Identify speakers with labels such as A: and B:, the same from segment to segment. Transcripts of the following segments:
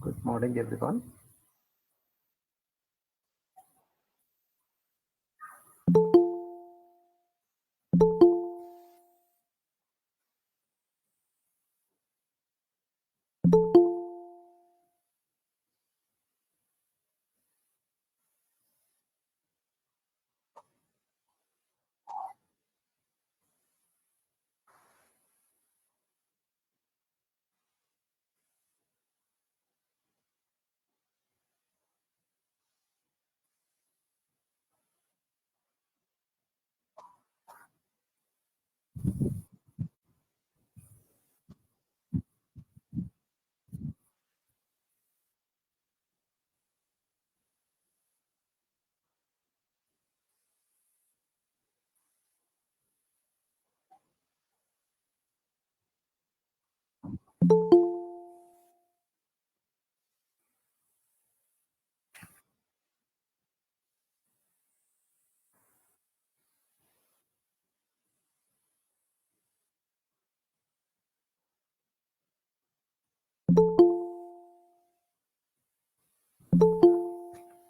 A: Good morning, everyone.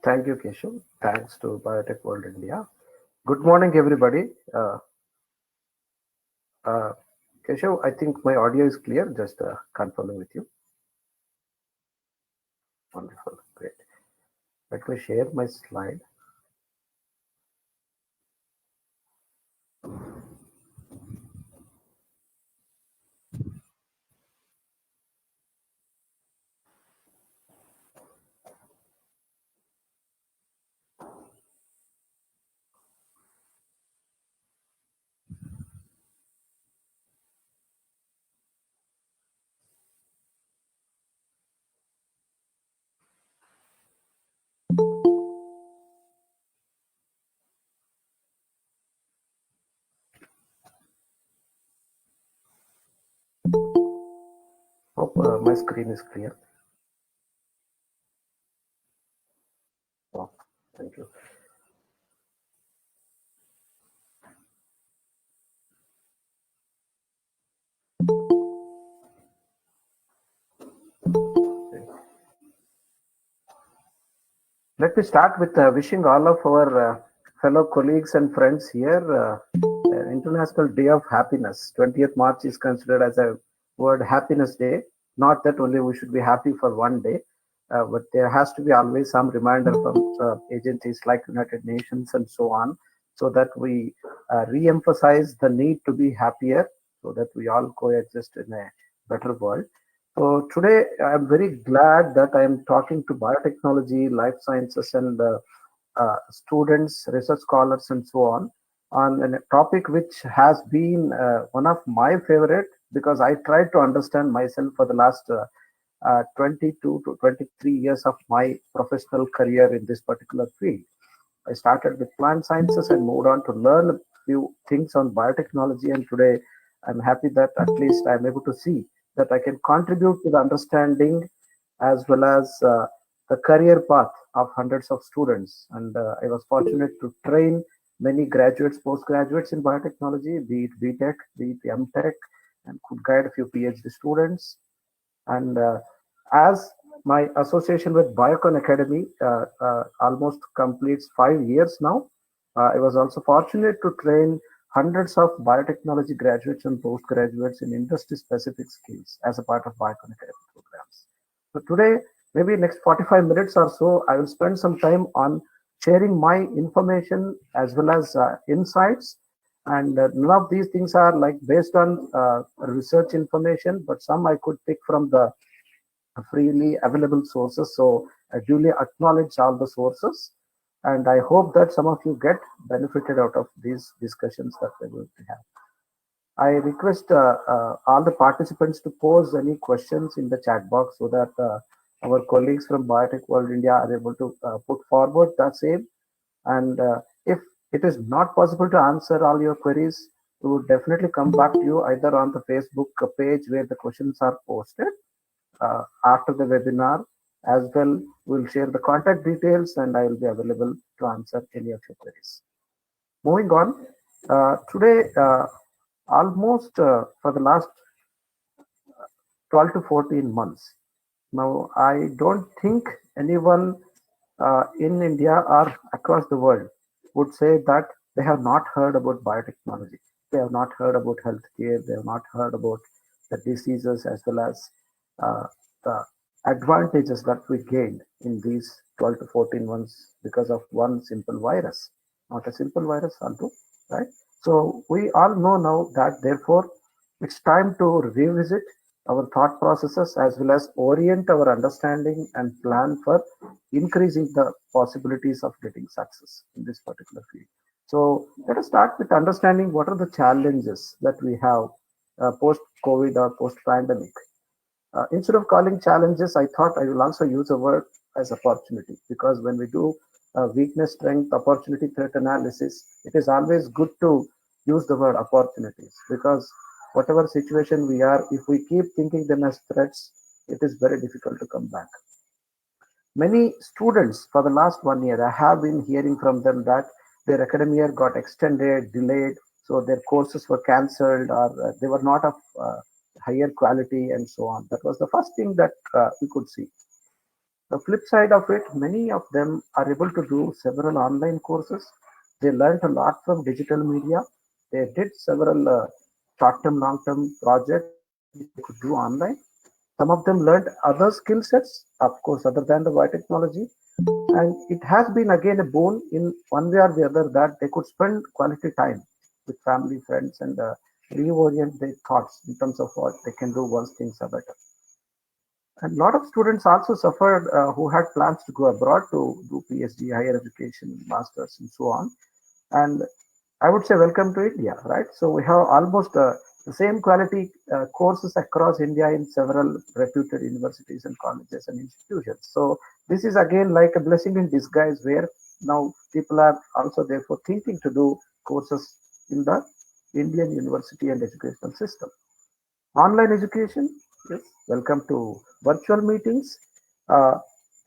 A: Thank you, Keshav. Thanks to Biotech World India. Good morning, everybody. Keshav, I think my audio is clear. Just confirming with you. Wonderful. Great. Let me share my slide. Hope my screen is clear. Oh, thank you. Let me start with wishing all of our fellow colleagues and friends here International Day of Happiness. 20th March is considered as a World Happiness Day. Not that only we should be happy for one day, but there has to be always some reminder from agencies like United Nations and so on, so that we re-emphasize the need to be happier, so that we all coexist in a better world. So today I'm very glad that I am talking to biotechnology, life sciences, and students, research scholars, and so on a topic which has been one of my favorite because I tried to understand myself for the last 22 to 23 years of my professional career in this particular field. I started with plant sciences and moved on to learn a few things on biotechnology. And today I'm happy that at least I'm able to see that I can contribute to the understanding as well as the career path of hundreds of students. And I was fortunate to train many graduates, postgraduates in biotechnology, be it BTech, be it MTech, and could guide a few PhD students. And as my association with Biocon Academy almost completes 5 years now, I was also fortunate to train hundreds of biotechnology graduates and postgraduates in industry specific skills as a part of Biocon Academy programs. So today, maybe next 45 minutes or so, I will spend some time on sharing my information as well as insights. And none of these things are like based on research information, but some I could pick from the freely available sources. So I duly acknowledge all the sources, and I hope that some of you get benefited out of these discussions that we're going to have. I request all the participants to pose any questions in the chat box so that our colleagues from Biotech World India are able to put forward the same. And if it is not possible to answer all your queries, we would definitely come back to you either on the Facebook page where the questions are posted after the webinar. As well, we'll share the contact details and I will be available to answer any of your queries. Moving on, today, almost for the last 12 to 14 months, now I don't think anyone in India or across the world would say that they have not heard about biotechnology. They have not heard about healthcare. They have not heard about the diseases as well as the advantages that we gained in these 12 to 14 months because of one simple virus. Not a simple virus, although, right? So we all know now that therefore it's time to revisit our thought processes as well as orient our understanding and plan for increasing the possibilities of getting success in this particular field. So let us start with understanding what are the challenges that we have post COVID or post pandemic. Instead of calling challenges, I thought I will also use a word as opportunity because when we do weakness, strength, opportunity, threat analysis, it is always good to use the word opportunities because whatever situation we are, if we keep thinking them as threats, it is very difficult to come back. Many students for the last 1 year, I have been hearing from them that their academic year got extended, delayed, so their courses were cancelled or they were not of higher quality and so on. That was the first thing that we could see. The flip side of it, many of them are able to do several online courses. They learned a lot from digital media. They did several short-term, long-term projects which they could do online. Some of them learned other skill sets, of course, other than the biotechnology. And it has been again a boon in one way or the other that they could spend quality time with family, friends, and reorient their thoughts in terms of what they can do once things are better. And a lot of students also suffered who had plans to go abroad to do PhD, higher education, masters, and so on. And I would say welcome to India, right? So we have almost the same quality courses across India in several reputed universities and colleges and institutions. So this is again like a blessing in disguise where now people are also therefore thinking to do courses in the Indian university and educational system. Online education, yes, welcome to virtual meetings. Uh,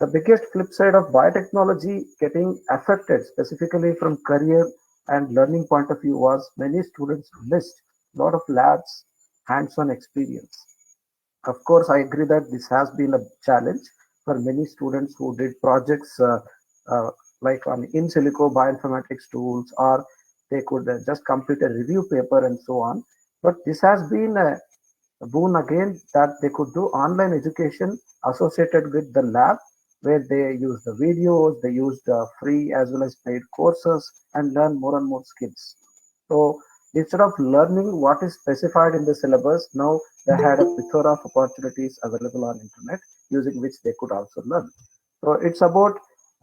A: the biggest flip side of biotechnology getting affected specifically from career and learning point of view was many students missed a lot of labs, hands-on experience. Of course, I agree that this has been a challenge for many students who did projects uh, like on in silico bioinformatics tools, or they could just complete a review paper and so on. But this has been a boon again that they could do online education associated with the lab where they use the videos, they use the free as well as paid courses and learn more and more skills. So Instead of learning what is specified in the syllabus, now they had a plethora of opportunities available on internet using which they could also learn. So it's about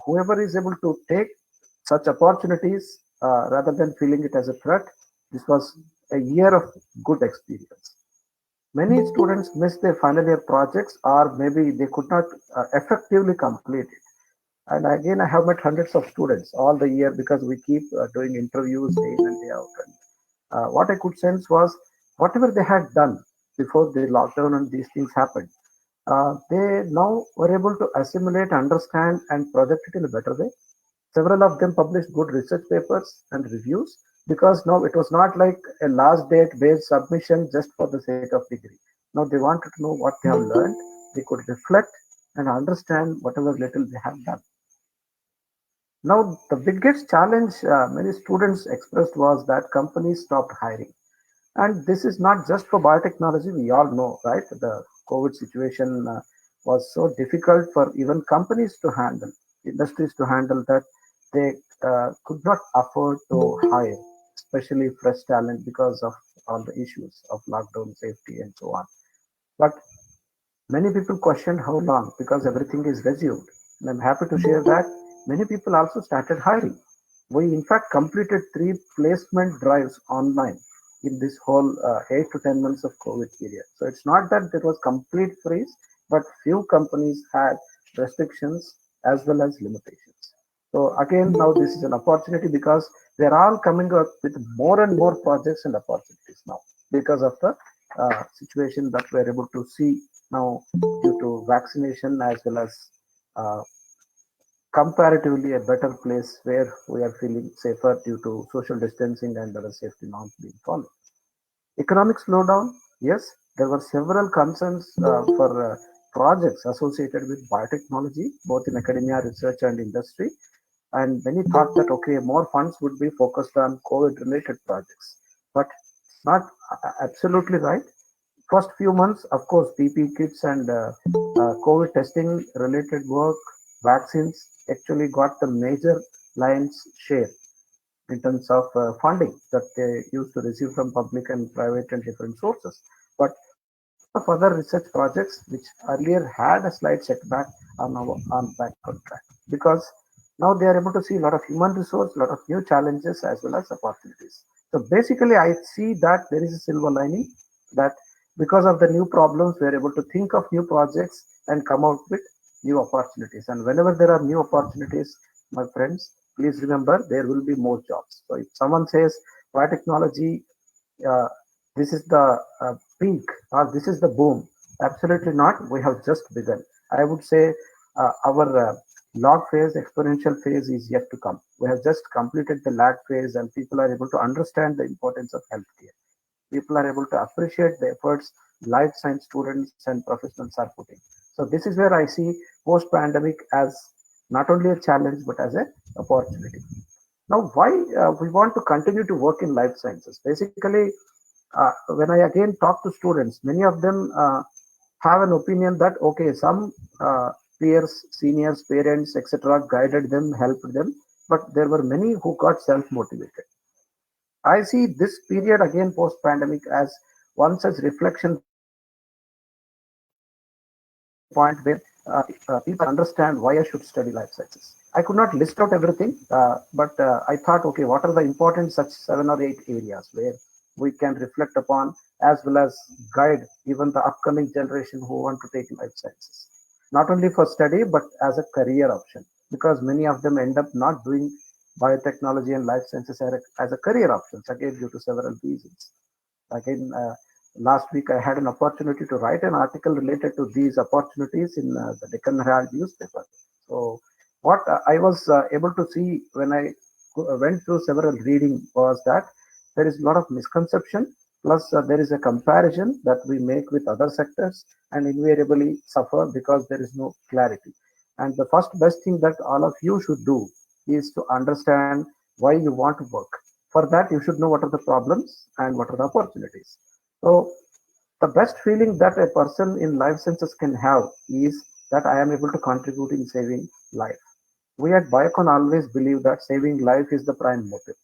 A: whoever is able to take such opportunities rather than feeling it as a threat. This was a year of good experience. Many students miss their final year projects, or maybe they could not effectively complete it. And again, I have met hundreds of students all the year because we keep doing interviews day in and day out. And what I could sense was whatever they had done before the lockdown and these things happened, they now were able to assimilate, understand, and project it in a better way. Several of them published good research papers and reviews because now it was not like a last date based submission just for the sake of degree. Now they wanted to know what they have learned, they could reflect and understand whatever little they have done. Now, the biggest challenge many students expressed was that companies stopped hiring. And this is not just for biotechnology, we all know, right? The COVID situation was so difficult for even companies to handle, industries to handle that they could not afford to hire, especially fresh talent because of all the issues of lockdown safety and so on. But many people questioned how long because everything is resumed. And I'm happy to share that many people also started hiring. We, in fact, completed three placement drives online in this whole 8 to 10 months of COVID period. So it's not that there was complete freeze, but few companies had restrictions as well as limitations. So again, now this is an opportunity because they're all coming up with more and more projects and opportunities now because of the situation that we're able to see now due to vaccination as well as uh, comparatively a better place where we are feeling safer due to social distancing and other safety norms being followed. Economic slowdown, yes, there were several concerns for projects associated with biotechnology, both in academia, research, and industry. And many thought that, okay, more funds would be focused on COVID related projects. But it's not absolutely right. First few months, of course, PP kits and COVID testing related work, vaccines actually got the major lion's share in terms of funding that they used to receive from public and private and different sources. But a lot of other research projects which earlier had a slight setback are now on back on track because now they are able to see a lot of human resource, a lot of new challenges as well as opportunities. So basically, I see that there is a silver lining that because of the new problems, we are able to think of new projects and come out with new opportunities. And whenever there are new opportunities, my friends, please remember there will be more jobs. So if someone says biotechnology, uh, this is the peak or this is the boom, absolutely not. We have just begun. I would say our log phase, exponential phase is yet to come. We have just completed the lag phase, and people are able to understand the importance of healthcare. People are able to appreciate the efforts life science students and professionals are putting. So this is where I see post pandemic as not only a challenge but as a opportunity. Now, why we want to continue to work in life sciences? Basically, when I again talk to students, many of them have an opinion that okay, some peers, seniors, parents, etc., guided them, helped them, but there were many who got self motivated. I see this period again post pandemic as one such reflection point where people understand why I should study life sciences. I could not list out everything, but I thought, okay, what are the important such 7 or 8 areas where we can reflect upon as well as guide even the upcoming generation who want to take life sciences, not only for study but as a career option, because many of them end up not doing biotechnology and life sciences as a career options again due to several reasons. Again, last week I had an opportunity to write an article related to these opportunities in the Deccan Herald newspaper. So, what I was able to see when I went through several reading was that there is a lot of misconception, plus there is a comparison that we make with other sectors and invariably suffer because there is no clarity. And the first best thing that all of you should do is to understand why you want to work. For that, you should know what are the problems and what are the opportunities. So, the best feeling that a person in life sciences can have is that I am able to contribute in saving life. We at Biocon always believe that saving life is the prime motive.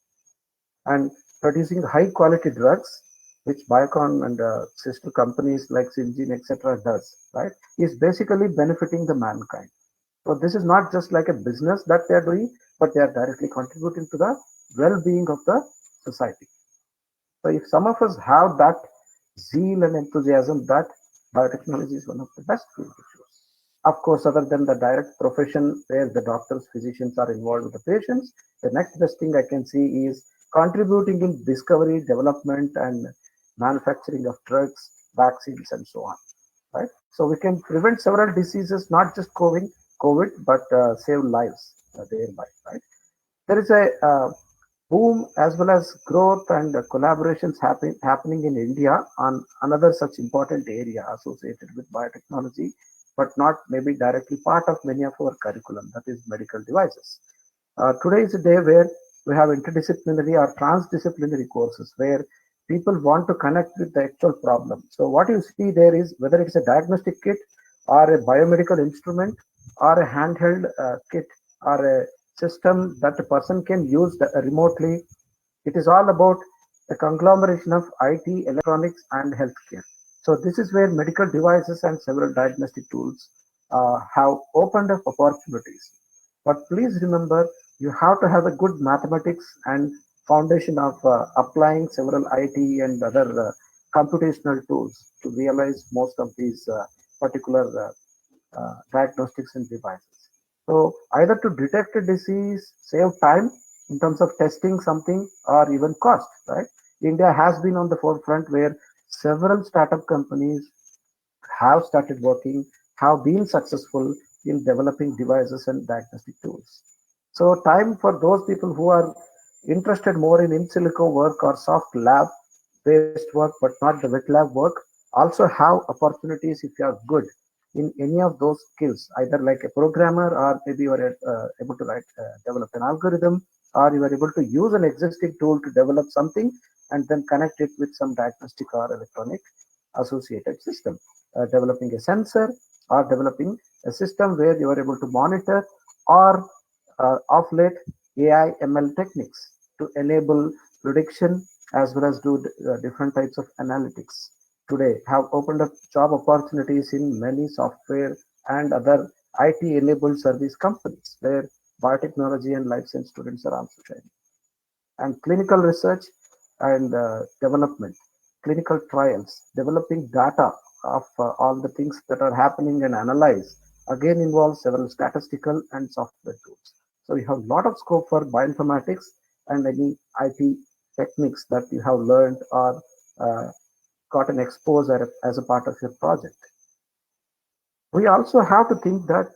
A: And producing high quality drugs, which Biocon and sister companies like Syngene, etc., does, right, is basically benefiting the mankind. So this is not just like a business that they are doing, but they are directly contributing to the well-being of the society. So if some of us have that zeal and enthusiasm, that biotechnology is one of the best field to choose. Of course, other than the direct profession where the doctors, physicians are involved with the patients, the next best thing I can see is contributing in discovery, development, and manufacturing of drugs, vaccines, and so on. Right. So we can prevent several diseases, not just COVID, but save lives thereby. Right. There is a boom as well as growth and collaborations happening in India on another such important area associated with biotechnology, but not maybe directly part of many of our curriculum, that is medical devices. Today is a day where we have interdisciplinary or transdisciplinary courses where people want to connect with the actual problem. So what you see there is whether it's a diagnostic kit or a biomedical instrument or a handheld kit or a system that a person can use remotely. It is all about a conglomeration of IT, electronics, and healthcare. So this is where medical devices and several diagnostic tools have opened up opportunities. But please remember, you have to have a good mathematics and foundation of applying several IT and other computational tools to realize most of these particular diagnostics and devices. So either to detect a disease, save time in terms of testing something, or even cost, right? India has been on the forefront where several startup companies have started working, have been successful in developing devices and diagnostic tools. So time for those people who are interested more in silico work or soft lab based work, but not the wet lab work, also have opportunities if you are good in any of those skills, either like a programmer or maybe you are able to develop an algorithm, or you are able to use an existing tool to develop something and then connect it with some diagnostic or electronic associated system, developing a sensor or developing a system where you are able to monitor or of late AI ML techniques to enable prediction as well as do different types of analytics today have opened up job opportunities in many software and other IT enabled service companies where biotechnology and life science students are also shining. And clinical research and development, clinical trials, developing data of all the things that are happening and analyze again involves several statistical and software tools. So you have a lot of scope for bioinformatics and any IT techniques that you have learned or uh, got an exposure as a part of your project. We also have to think that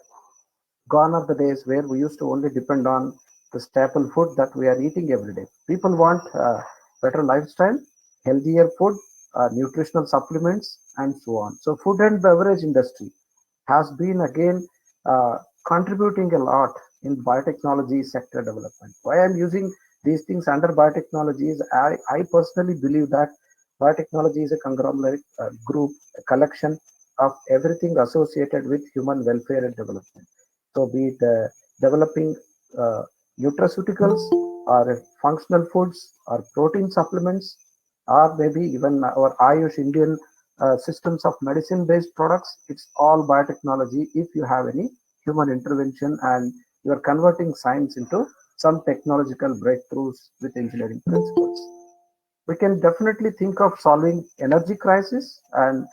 A: gone are the days where we used to only depend on the staple food that we are eating every day. People want better lifestyle, healthier food, nutritional supplements, and so on. So, food and beverage industry has been again contributing a lot in biotechnology sector development. Why I'm using these things under biotechnology is I personally believe that biotechnology is a conglomerate group, a collection of everything associated with human welfare and development. So be it developing uh, nutraceuticals or functional foods or protein supplements or maybe even our Ayush Indian systems of medicine based products, it's all biotechnology if you have any human intervention and you are converting science into some technological breakthroughs with engineering principles. We can definitely think of solving energy crisis, and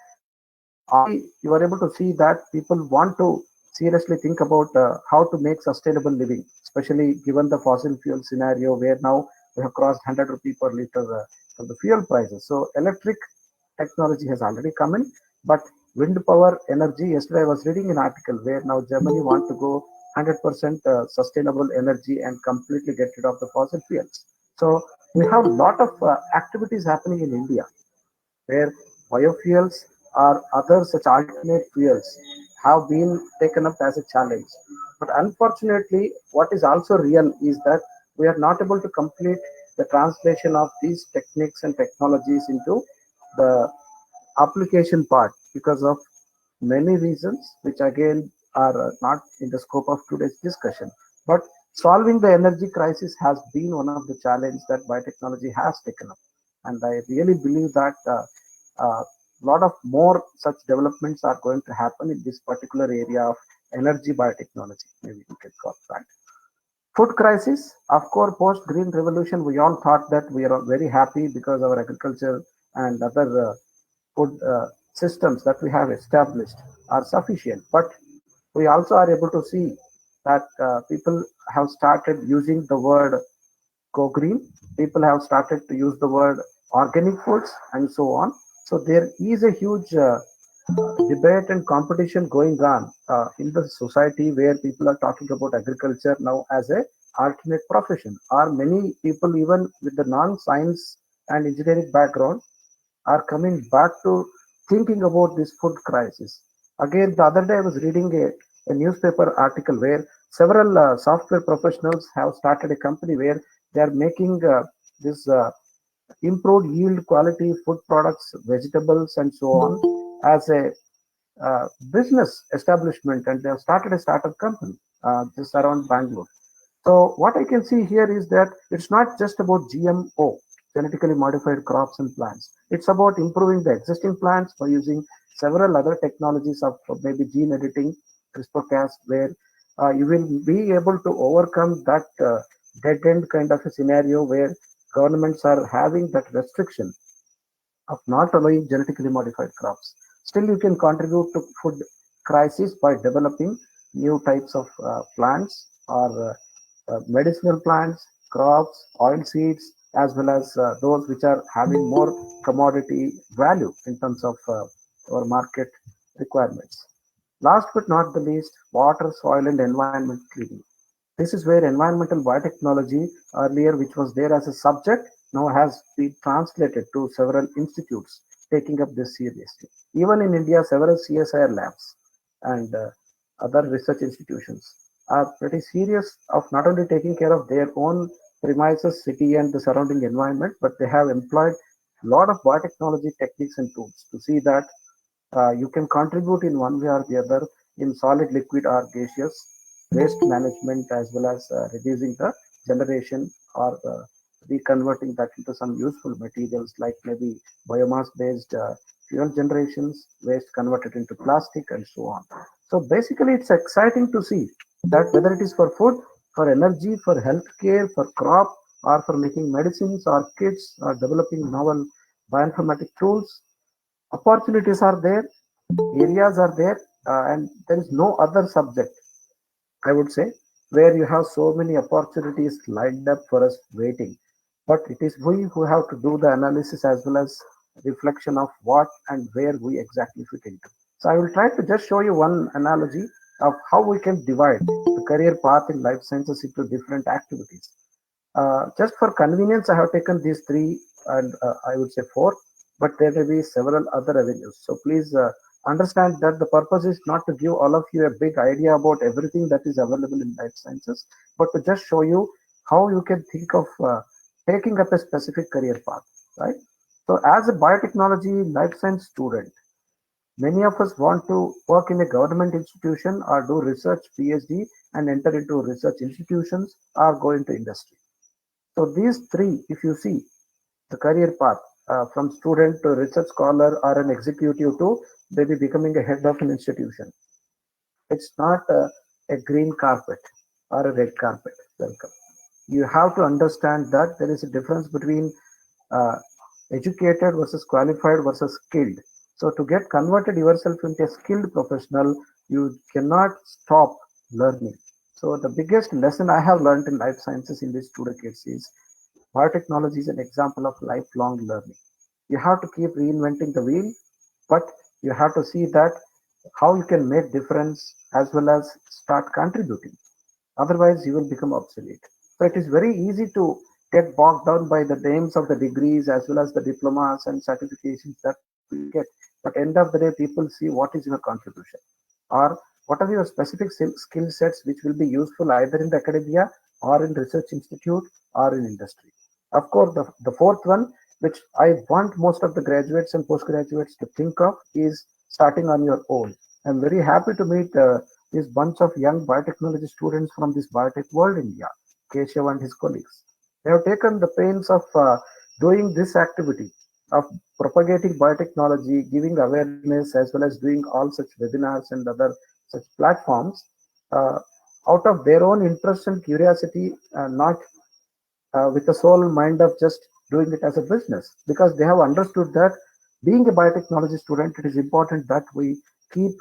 A: you are able to see that people want to seriously think about how to make sustainable living, especially given the fossil fuel scenario where now we have crossed 100 rupee per liter for the fuel prices. So electric technology has already come in, but wind power energy, yesterday I was reading an article where now Germany want to go 100% sustainable energy and completely get rid of the fossil fuels. So we have a lot of activities happening in India where biofuels or other such alternate fuels have been taken up as a challenge. But unfortunately, what is also real is that we are not able to complete the translation of these techniques and technologies into the application part because of many reasons, which again are not in the scope of today's discussion. But Solving the energy crisis has been one of the challenges that biotechnology has taken up. And I really believe that a lot of more such developments are going to happen in this particular area of energy biotechnology. Maybe we can call that. Food crisis, of course, post Green Revolution, we all thought that we are very happy because our agriculture and other food systems that we have established are sufficient. But we also are able to see that people have started using the word go green. People have started to use the word organic foods and so on. So there is a huge debate and competition going on in the society where people are talking about agriculture now as a alternate profession, or many people even with the non-science and engineering background are coming back to thinking about this food crisis. Again, the other day I was reading a newspaper article where several software professionals have started a company where they are making this improved yield quality food products, vegetables, and so on as a business establishment, and they have started a startup company just around Bangalore. So what I can see here is that it's not just about GMO, genetically modified crops and plants. It's about improving the existing plants by using several other technologies of maybe gene editing, CRISPR-Cas, where you will be able to overcome that dead end kind of a scenario where governments are having that restriction of not allowing genetically modified crops. Still, you can contribute to food crisis by developing new types of plants or medicinal plants, crops, oil seeds, as well as those which are having more commodity value in terms of our market requirements. Last but not the least, water, soil, and environment cleaning. This is where environmental biotechnology, earlier which was there as a subject, now has been translated to several institutes taking up this seriously. Even in India, several CSIR labs and other research institutions are pretty serious of not only taking care of their own premises, city, and the surrounding environment, but they have employed a lot of biotechnology techniques and tools to see that you can contribute in one way or the other in solid, liquid, or gaseous waste management, as well as reducing the generation or reconverting that into some useful materials like maybe biomass based fuel generations, waste converted into plastic, and so on. So basically, it's exciting to see that whether it is for food, for energy, for healthcare, for crop, or for making medicines, or kids, or developing novel bioinformatic tools, opportunities are there, areas are there, and there is no other subject, I would say, where you have so many opportunities lined up for us waiting. But it is we who have to do the analysis as well as reflection of what and where we exactly fit into. So I will try to just show you one analogy of how we can divide the career path in life sciences into different activities. Just for convenience, I have taken these three and I would say four, but there may be several other avenues. So please understand that the purpose is not to give all of you a big idea about everything that is available in life sciences, but to just show you how you can think of taking up a specific career path, right? So as a biotechnology life science student, many of us want to work in a government institution or do research PhD and enter into research institutions or go into industry. So these three, if you see the career path from student to research scholar or an executive to maybe becoming a head of an institution, it's not a green carpet or a red carpet. Welcome. You have to understand that there is a difference between uh, educated versus qualified versus skilled. So to get converted yourself into a skilled professional, you cannot stop learning. So the biggest lesson I have learned in life sciences in these 2 decades is biotechnology is an example of lifelong learning. You have to keep reinventing the wheel, but you have to see that how you can make difference as well as start contributing. Otherwise, you will become obsolete. So it is very easy to get bogged down by the names of the degrees as well as the diplomas and certifications that we get. But end of the day, people see what is your contribution or what are your specific skill sets which will be useful either in the academia or in research institute or in industry. Of course, the fourth one, which I want most of the graduates and postgraduates to think of, is starting on your own. I'm very happy to meet is bunch of young biotechnology students from this Biotech World India, Keshav and his colleagues. They have taken the pains of doing this activity of propagating biotechnology, giving awareness, as well as doing all such webinars and other such platforms uh, out of their own interest and curiosity, not with the sole mind of just doing it as a business, because they have understood that being a biotechnology student, it is important that we keep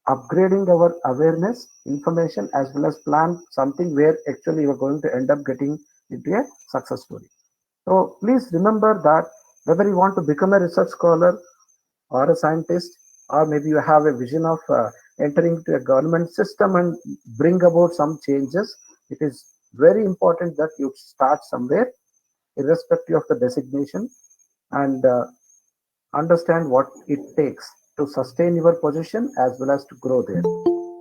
A: upgrading our awareness, information, as well as plan something where actually you are going to end up getting into a success story. So please remember that whether you want to become a research scholar or a scientist, or maybe you have a vision of entering into a government system and bring about some changes, it is very important that you start somewhere, irrespective of the designation, and understand what it takes to sustain your position as well as to grow there.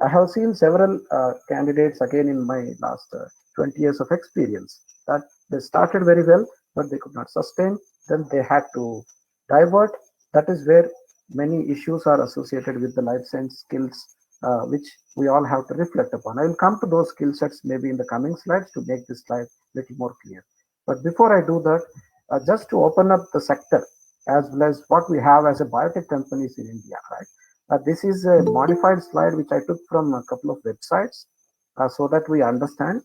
A: I have seen several candidates again in my last 20 years of experience that they started very well, but they could not sustain. Then they had to divert. That is where many issues are associated with the life science skills, which we all have to reflect upon. I will come to those skill sets maybe in the coming slides to make this slide a little more clear. But before I do that, just to open up the sector as well as what we have as a biotech companies in India, right? This is a modified slide which I took from a couple of websites so that we understand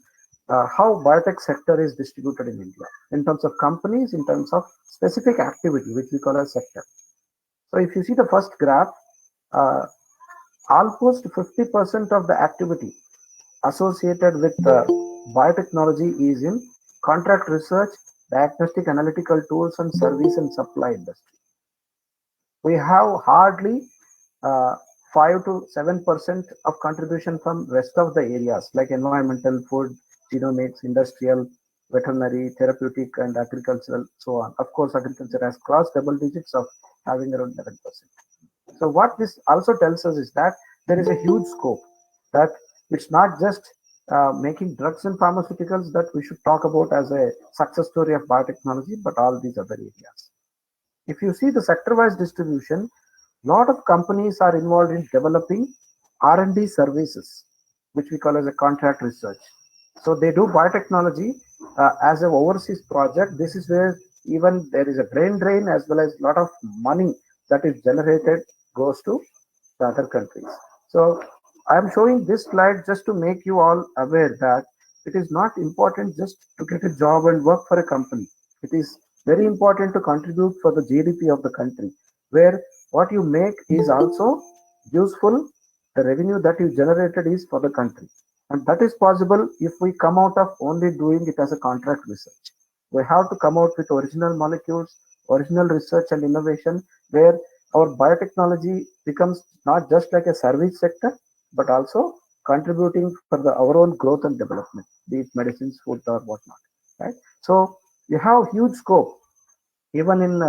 A: how biotech sector is distributed in India in terms of companies, in terms of specific activity, which we call as sector. So if you see the first graph, uh, almost 50% of the activity associated with biotechnology is in contract research, diagnostic analytical tools, and service and supply industry. We have hardly uh, 5 to 7% of contribution from rest of the areas like environmental, food, genomics, industrial, veterinary, therapeutic, and agricultural, so on. Of course, agriculture has crossed double digits of having around 11%. So what this also tells us is that there is a huge scope, that it's not just making drugs and pharmaceuticals that we should talk about as a success story of biotechnology, but all these other areas. If you see the sector-wise distribution, lot of companies are involved in developing R&D services, which we call as a contract research. So they do biotechnology as an overseas project. This is where even there is a brain drain as well as a lot of money that is generated goes to the other countries. So I am showing this slide just to make you all aware that it is not important just to get a job and work for a company. It is very important to contribute for the GDP of the country, where what you make is also useful. The revenue that you generated is for the country. And that is possible if we come out of only doing it as a contract research. We have to come out with original molecules, original research and innovation, where our biotechnology becomes not just like a service sector, but also contributing for our own growth and development, be it medicines, food, or whatnot. Right? So you have huge scope even in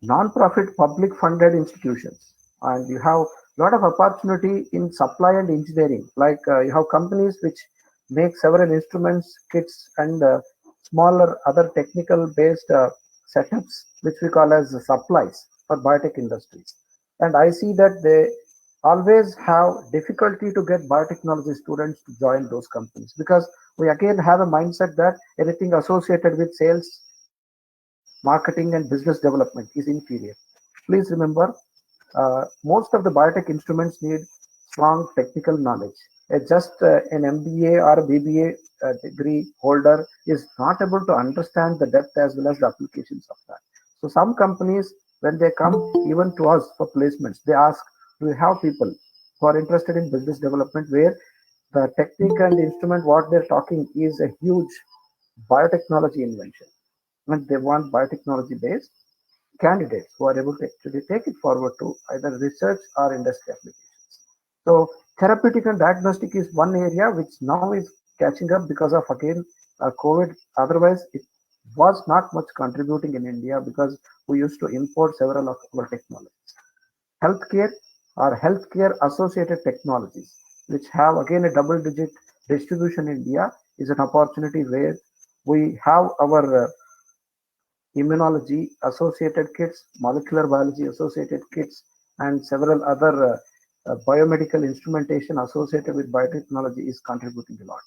A: non-profit public funded institutions, and you have a lot of opportunity in supply and engineering, like you have companies which make several instruments, kits, and smaller other technical based setups, which we call as supplies for biotech industries. And I see that they always have difficulty to get biotechnology students to join those companies, because we again have a mindset that anything associated with sales, marketing, and business development is inferior. Please remember, most of the biotech instruments need strong technical knowledge. Just an MBA or BBA degree holder is not able to understand the depth as well as the applications of that. So some companies, when they come even to us for placements, they ask, do we have people who are interested in business development, where the technique and instrument what they're talking is a huge biotechnology invention, when they want biotechnology based candidates who are able to actually take it forward to either research or industry applications. So therapeutic and diagnostic is one area which now is catching up because of again COVID. Otherwise, it was not much contributing in India because we used to import several of our technologies. Healthcare or healthcare associated technologies, which have again a double digit distribution in India, is an opportunity where we have our immunology associated kits, molecular biology associated kits, and several other biomedical instrumentation associated with biotechnology is contributing a lot.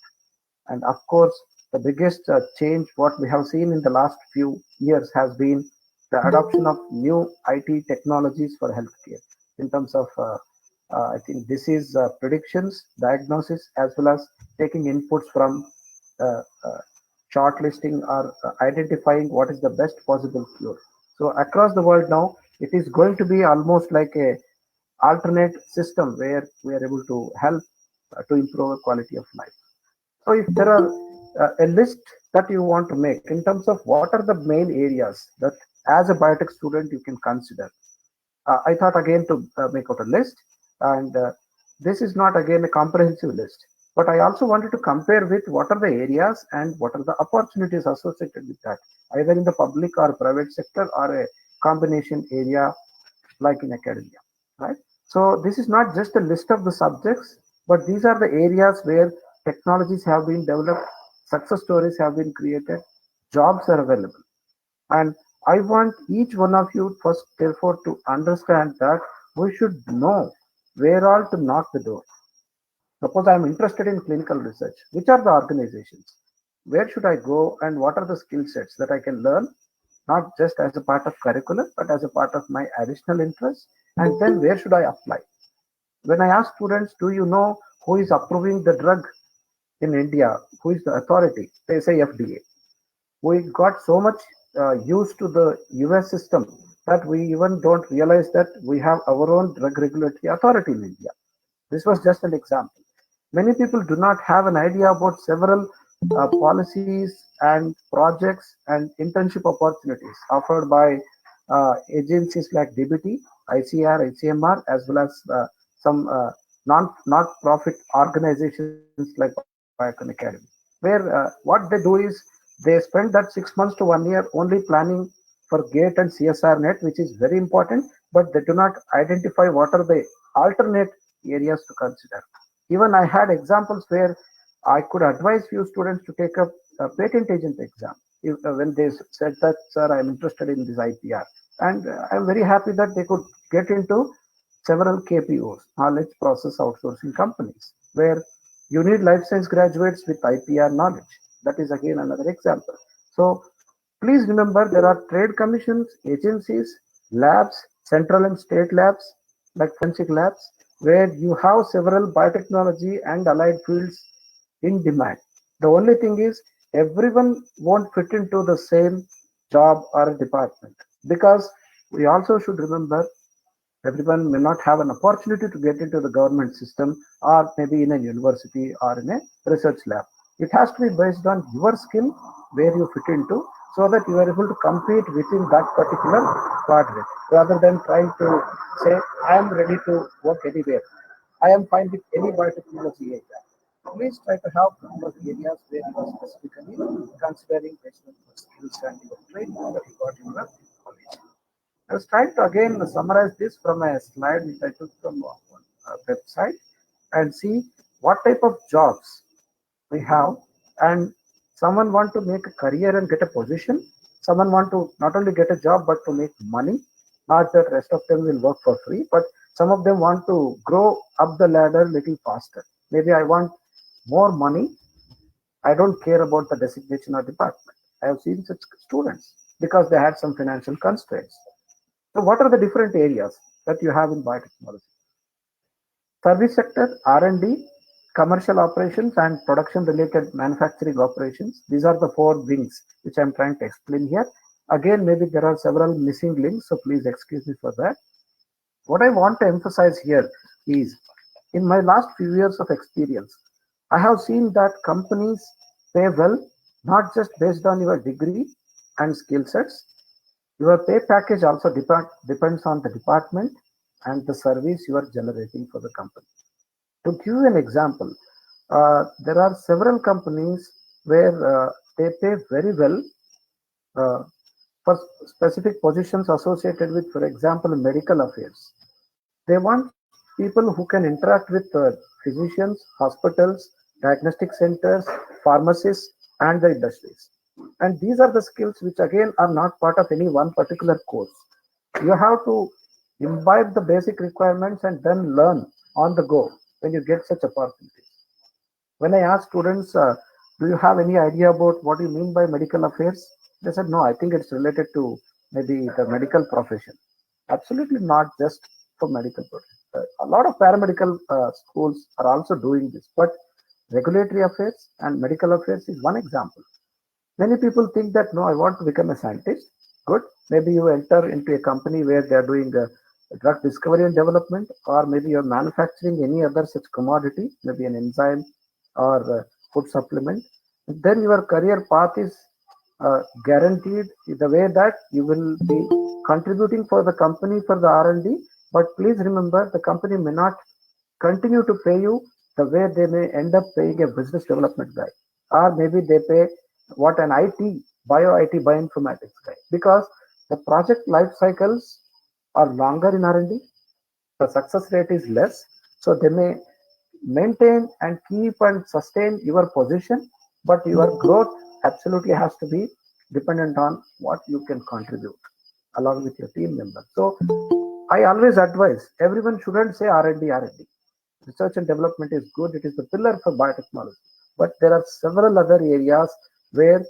A: And of course, the biggest change what we have seen in the last few years has been the adoption of new IT technologies for healthcare in terms of, I think, disease predictions, diagnosis, as well as taking inputs from uh, uh, shortlisting or identifying what is the best possible cure. So across the world now, it is going to be almost like a alternate system where we are able to help to improve the quality of life. So if there are a list that you want to make in terms of what are the main areas that as a biotech student you can consider, I thought again to make out a list, and this is not again a comprehensive list, but I also wanted to compare with what are the areas and what are the opportunities associated with that, either in the public or private sector or a combination area like in academia, right? So this is not just a list of the subjects, but these are the areas where technologies have been developed, success stories have been created, jobs are available. And I want each one of you first, therefore, to understand that we should know where all to knock the door. Suppose I am interested in clinical research. Which are the organizations? Where should I go and what are the skill sets that I can learn, not just as a part of curriculum, but as a part of my additional interest? And then where should I apply? When I ask students, do you know who is approving the drug in India? Who is the authority? They say FDA. We got so much used to the US system that we even don't realize that we have our own drug regulatory authority in India. This was just an example. Many people do not have an idea about several policies and projects and internship opportunities offered by agencies like DBT, ICR, ICMR, as well as some non-profit organizations like Biocon Academy, where what they do is they spend that 6 months to 1 year only planning for GATE and CSR net, which is very important, but they do not identify what are the alternate areas to consider. Even I had examples where I could advise few students to take a patent agent exam when they said that, sir, I'm interested in this IPR. And I'm very happy that they could get into several KPOs, knowledge process outsourcing companies, where you need life science graduates with IPR knowledge. That is again another example. So please remember there are trade commissions, agencies, labs, central and state labs, like forensic labs, where you have several biotechnology and allied fields in demand. The only thing is everyone won't fit into the same job or department, because we also should remember everyone may not have an opportunity to get into the government system or maybe in a university or in a research lab. It has to be based on your skill, where you fit into, so that you are able to compete within that particular quadrant rather than trying to say, I am ready to work anywhere. I am fine with any biotechnology area. Please try to have a couple of areas where you are specifically considering based on your skills and your training that you got in your college. I was trying to again summarize this from a slide which I took from one website and see what type of jobs we have, and someone want to make a career and get a position. Someone want to not only get a job but to make money. Not that rest of them will work for free, but some of them want to grow up the ladder little faster. Maybe I want more money. I don't care about the designation or department. I have seen such students because they had some financial constraints. So what are the different areas that you have in biotechnology? Service sector, R&D, commercial operations, and production-related manufacturing operations. These are the four wings which I'm trying to explain here. Again, maybe there are several missing links, so please excuse me for that. What I want to emphasize here is, in my last few years of experience, I have seen that companies pay well, not just based on your degree and skill sets. Your pay package also depends on the department and the service you are generating for the company. To give you an example, there are several companies where they pay very well uh, for specific positions associated with, for example, medical affairs. They want people who can interact with physicians, hospitals, diagnostic centers, pharmacists, and the industries. And these are the skills which again are not part of any one particular course. You have to imbibe the basic requirements and then learn on the go when you get such opportunities. When I asked students, do you have any idea about what you mean by medical affairs? They said, no, I think it's related to maybe the medical profession. Absolutely not just for medical profession. A lot of paramedical schools are also doing this, but regulatory affairs and medical affairs is one example. Many people think that no, I want to become a scientist. Good. Maybe you enter into a company where they are doing drug discovery and development, or maybe you're manufacturing any other such commodity, maybe an enzyme or food supplement. Then your career path is guaranteed in the way that you will be contributing for the company for the R&D. But please remember, the company may not continue to pay you the way they may end up paying a business development guy, or maybe they pay what an IT bioinformatics guy, because the project life cycles are longer in R&D, the success rate is less, so they may maintain and keep and sustain your position, but your growth absolutely has to be dependent on what you can contribute along with your team members. So I always advise everyone shouldn't say R&D, R&D. Research and development is good, it is the pillar for biotechnology. But there are several other areas where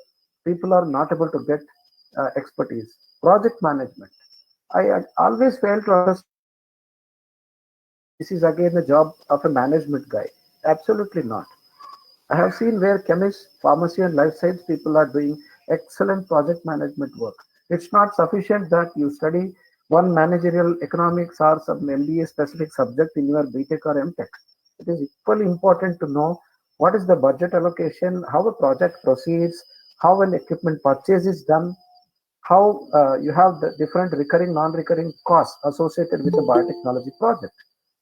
A: people are not able to get expertise. Project management. I always fail to understand this is again the job of a management guy. Absolutely not. I have seen where chemists, pharmacy, and life science people are doing excellent project management work. It's not sufficient that you study one managerial economics or some MBA specific subject in your BTech or MTech. It is equally important to know what is the budget allocation, how a project proceeds, how an equipment purchase is done, how you have the different recurring, non-recurring costs associated with the biotechnology project,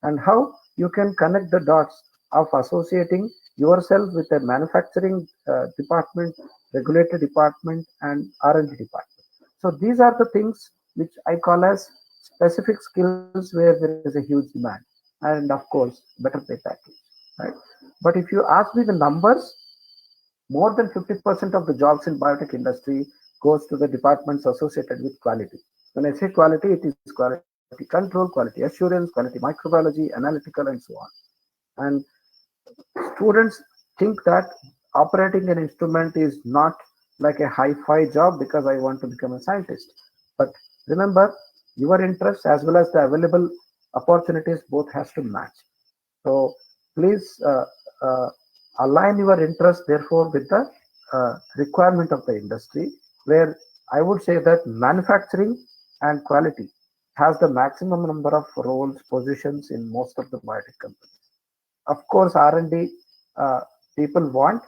A: and how you can connect the dots of associating yourself with a manufacturing department, regulatory department, and R&D department. So these are the things which I call as specific skills where there is a huge demand, and of course, better pay package, right? But if you ask me the numbers, more than 50% of the jobs in biotech industry goes to the departments associated with quality. When I say quality, it is quality control, quality assurance, quality microbiology, analytical, and so on. And students think that operating an instrument is not like a hi-fi job because I want to become a scientist. But remember, your interests as well as the available opportunities both has to match. So please align your interest, therefore, with the requirement of the industry, where I would say that manufacturing and quality has the maximum number of roles, positions in most of the biotech companies. Of course, R&D people want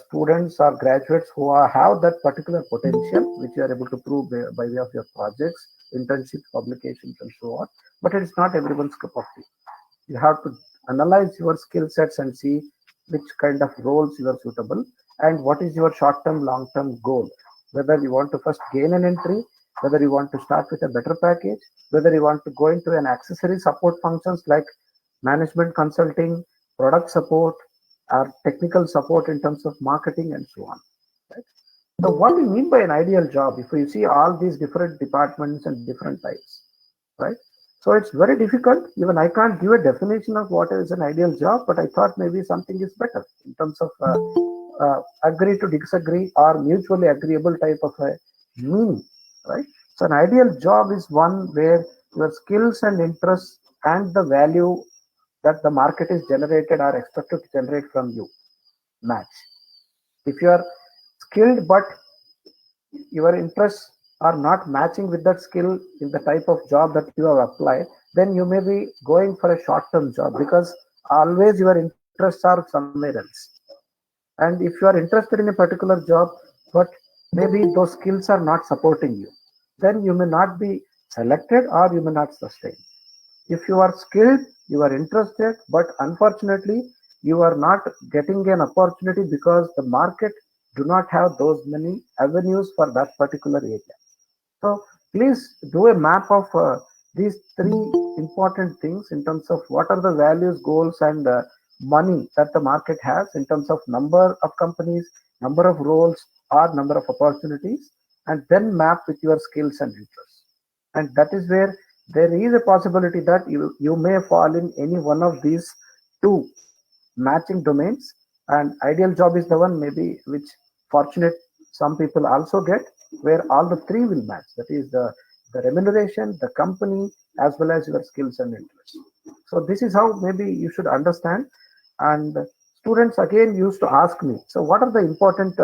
A: students or graduates who have that particular potential, which you are able to prove by way of your projects, internships, publications, and so on. But it is not everyone's cup of tea. You have to analyze your skill sets and see which kind of roles you are suitable and what is your short-term, long-term goal. Whether you want to first gain an entry, whether you want to start with a better package, whether you want to go into an accessory support functions like management consulting, product support, or technical support in terms of marketing and so on. Right? So what do you mean by an ideal job if you see all these different departments and different types, right? So it's very difficult. Even I can't give a definition of what is an ideal job, but I thought maybe something is better in terms of agree to disagree or mutually agreeable type of a meaning, right? So an ideal job is one where your skills and interests and the value that the market is generated or expected to generate from you match. If you are skilled but your interests are not matching with that skill in the type of job that you have applied, then you may be going for a short term job because always your interests are somewhere else. And if you are interested in a particular job, but maybe those skills are not supporting you, then you may not be selected or you may not sustain. If you are skilled, you are interested, but unfortunately, you are not getting an opportunity because the market do not have those many avenues for that particular area. So please do a map of these three important things in terms of what are the values, goals, and money that the market has in terms of number of companies, number of roles, or number of opportunities, and then map with your skills and interests. And that is where there is a possibility that you may fall in any one of these two matching domains, and ideal job is the one maybe which fortunate some people also get, where all the three will match. That is the remuneration, the company, as well as your skills and interests. So this is how maybe you should understand. And students again used to ask me, so what are the important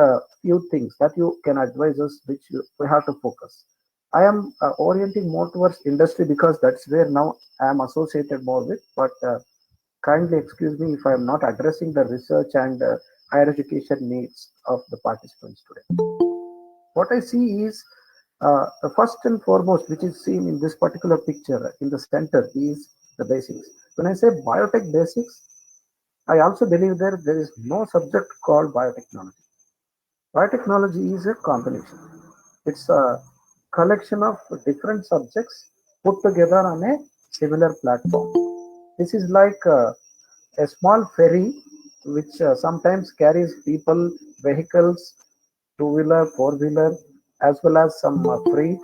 A: few things that you can advise us which we have to focus? I am orienting more towards industry because that's where now I am associated more with. But kindly excuse me if I am not addressing the research and higher education needs of the participants today. What I see is the first and foremost, which is seen in this particular picture in the center, is the basics. When I say biotech basics, I also believe there is no subject called biotechnology. Biotechnology is a combination. It's a collection of different subjects put together on a similar platform. This is like a small ferry which sometimes carries people, vehicles, two-wheeler, four-wheeler, as well as some freight,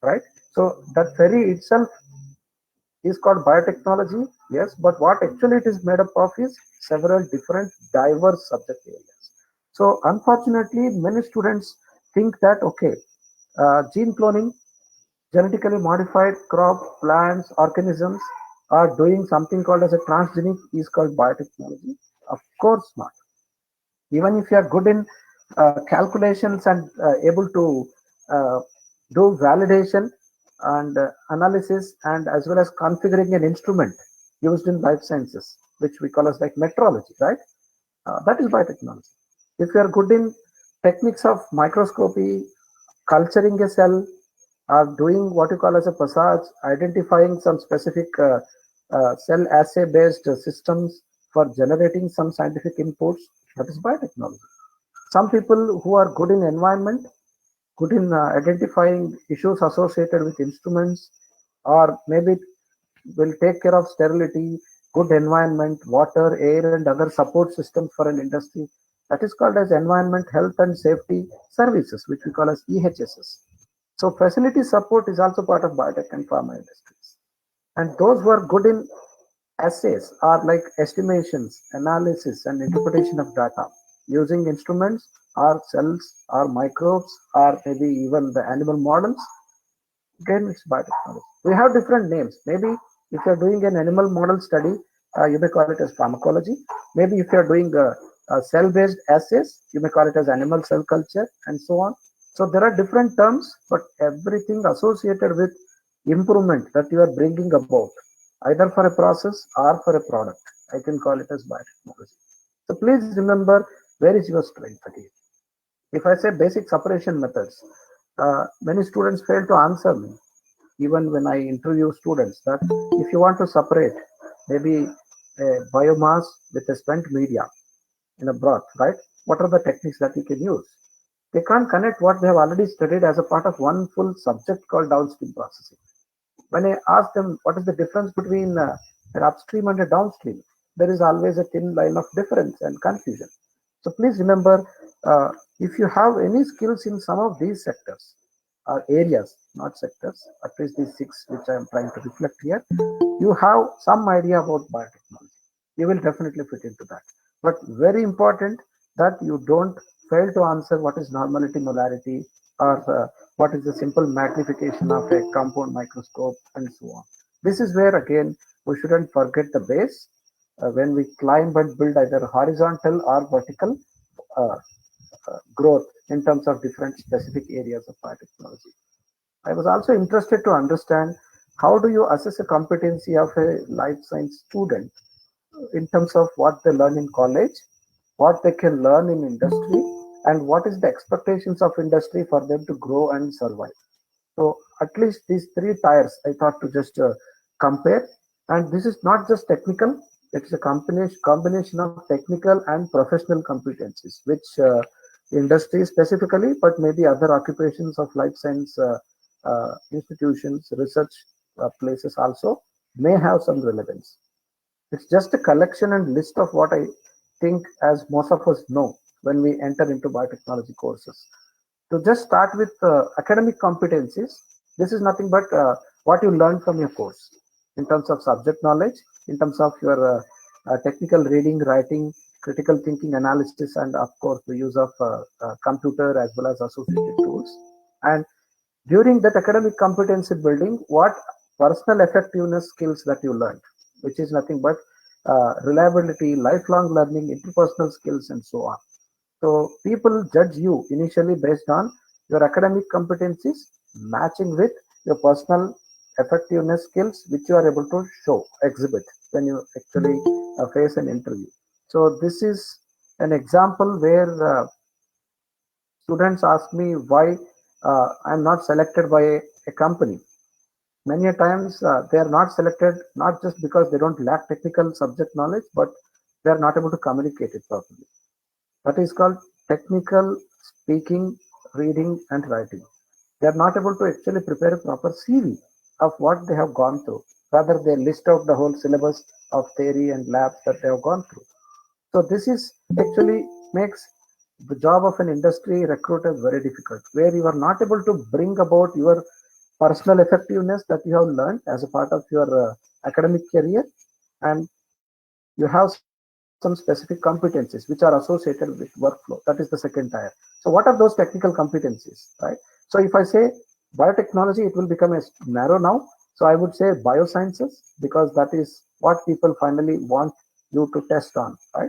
A: right? So that ferry itself is called biotechnology, yes, but what actually it is made up of is several different diverse subject areas. So unfortunately, many students think that, okay, gene cloning, genetically modified crop, plants, organisms are doing something called as a transgenic is called biotechnology. Of course not. Even if you are good in calculations and able to uh, do validation and analysis and as well as configuring an instrument used in life sciences, which we call as like metrology, right? That is biotechnology. If you are good in techniques of microscopy, culturing a cell, or doing what you call as a passage, identifying some specific cell assay based systems for generating some scientific inputs, that is biotechnology. Some people who are good in environment, good in identifying issues associated with instruments, or maybe will take care of sterility, good environment, water, air, and other support systems for an industry. That is called as environment, health, and safety services, which we call as EHSS. So facility support is also part of biotech and pharma industries. And those who are good in assays are like estimations, analysis, and interpretation of data using instruments or cells or microbes or maybe even the animal models. Again, it's biotechnology. We have different names. Maybe if you're doing an animal model study, you may call it as pharmacology. Maybe if you're doing cell-based assays, you may call it as animal cell culture and so on. So there are different terms, but everything associated with improvement that you are bringing about, either for a process or for a product, I can call it as biotechnology. So please remember, where is your strength again? If I say basic separation methods, many students fail to answer me, even when I interview students, that if you want to separate maybe a biomass with a spent media in a broth, right? What are the techniques that you can use? They can't connect what they have already studied as a part of one full subject called downstream processing. When I ask them what is the difference between an upstream and a downstream, there is always a thin line of difference and confusion. So please remember, if you have any skills in some of these sectors or areas, not sectors, at least these six which I am trying to reflect here, you have some idea about biotechnology. You will definitely fit into that. But very important that you don't fail to answer what is normality, molarity, or what is the simple magnification of a compound microscope, and so on. This is where again we shouldn't forget the base when we climb and build either horizontal or vertical uh, growth in terms of different specific areas of biotechnology. I was also interested to understand how do you assess a competency of a life science student in terms of what they learn in college, what they can learn in industry, and what is the expectations of industry for them to grow and survive. So at least these three tiers I thought to just compare. And this is not just technical, it's a combination of technical and professional competencies, which industry specifically, but maybe other occupations of life science institutions, research places also may have some relevance. It's just a collection and list of what I think, as most of us know when we enter into biotechnology courses. To just start with academic competencies, this is nothing but what you learned from your course in terms of subject knowledge, in terms of your technical reading, writing, critical thinking, analysis, and of course the use of computer as well as associated tools. And during that academic competency building, what personal effectiveness skills that you learned, which is nothing but reliability, lifelong learning, interpersonal skills, and so on. So people judge you initially based on your academic competencies matching with your personal effectiveness skills, which you are able to show, exhibit when you actually face an interview. So this is an example where students ask me why I'm not selected by a company. Many a times they are not selected not just because they don't lack technical subject knowledge, but they are not able to communicate it properly. That is called technical speaking, reading, and writing. They are not able to actually prepare a proper CV of what they have gone through. Rather, they list out the whole syllabus of theory and labs that they have gone through. So this is actually makes the job of an industry recruiter very difficult, where you are not able to bring about your personal effectiveness that you have learned as a part of your academic career, and you have some specific competencies which are associated with workflow. That is the second tier. So what are those technical competencies, right? So if I say biotechnology, it will become a narrow now. So I would say biosciences, because that is what people finally want you to test on, right?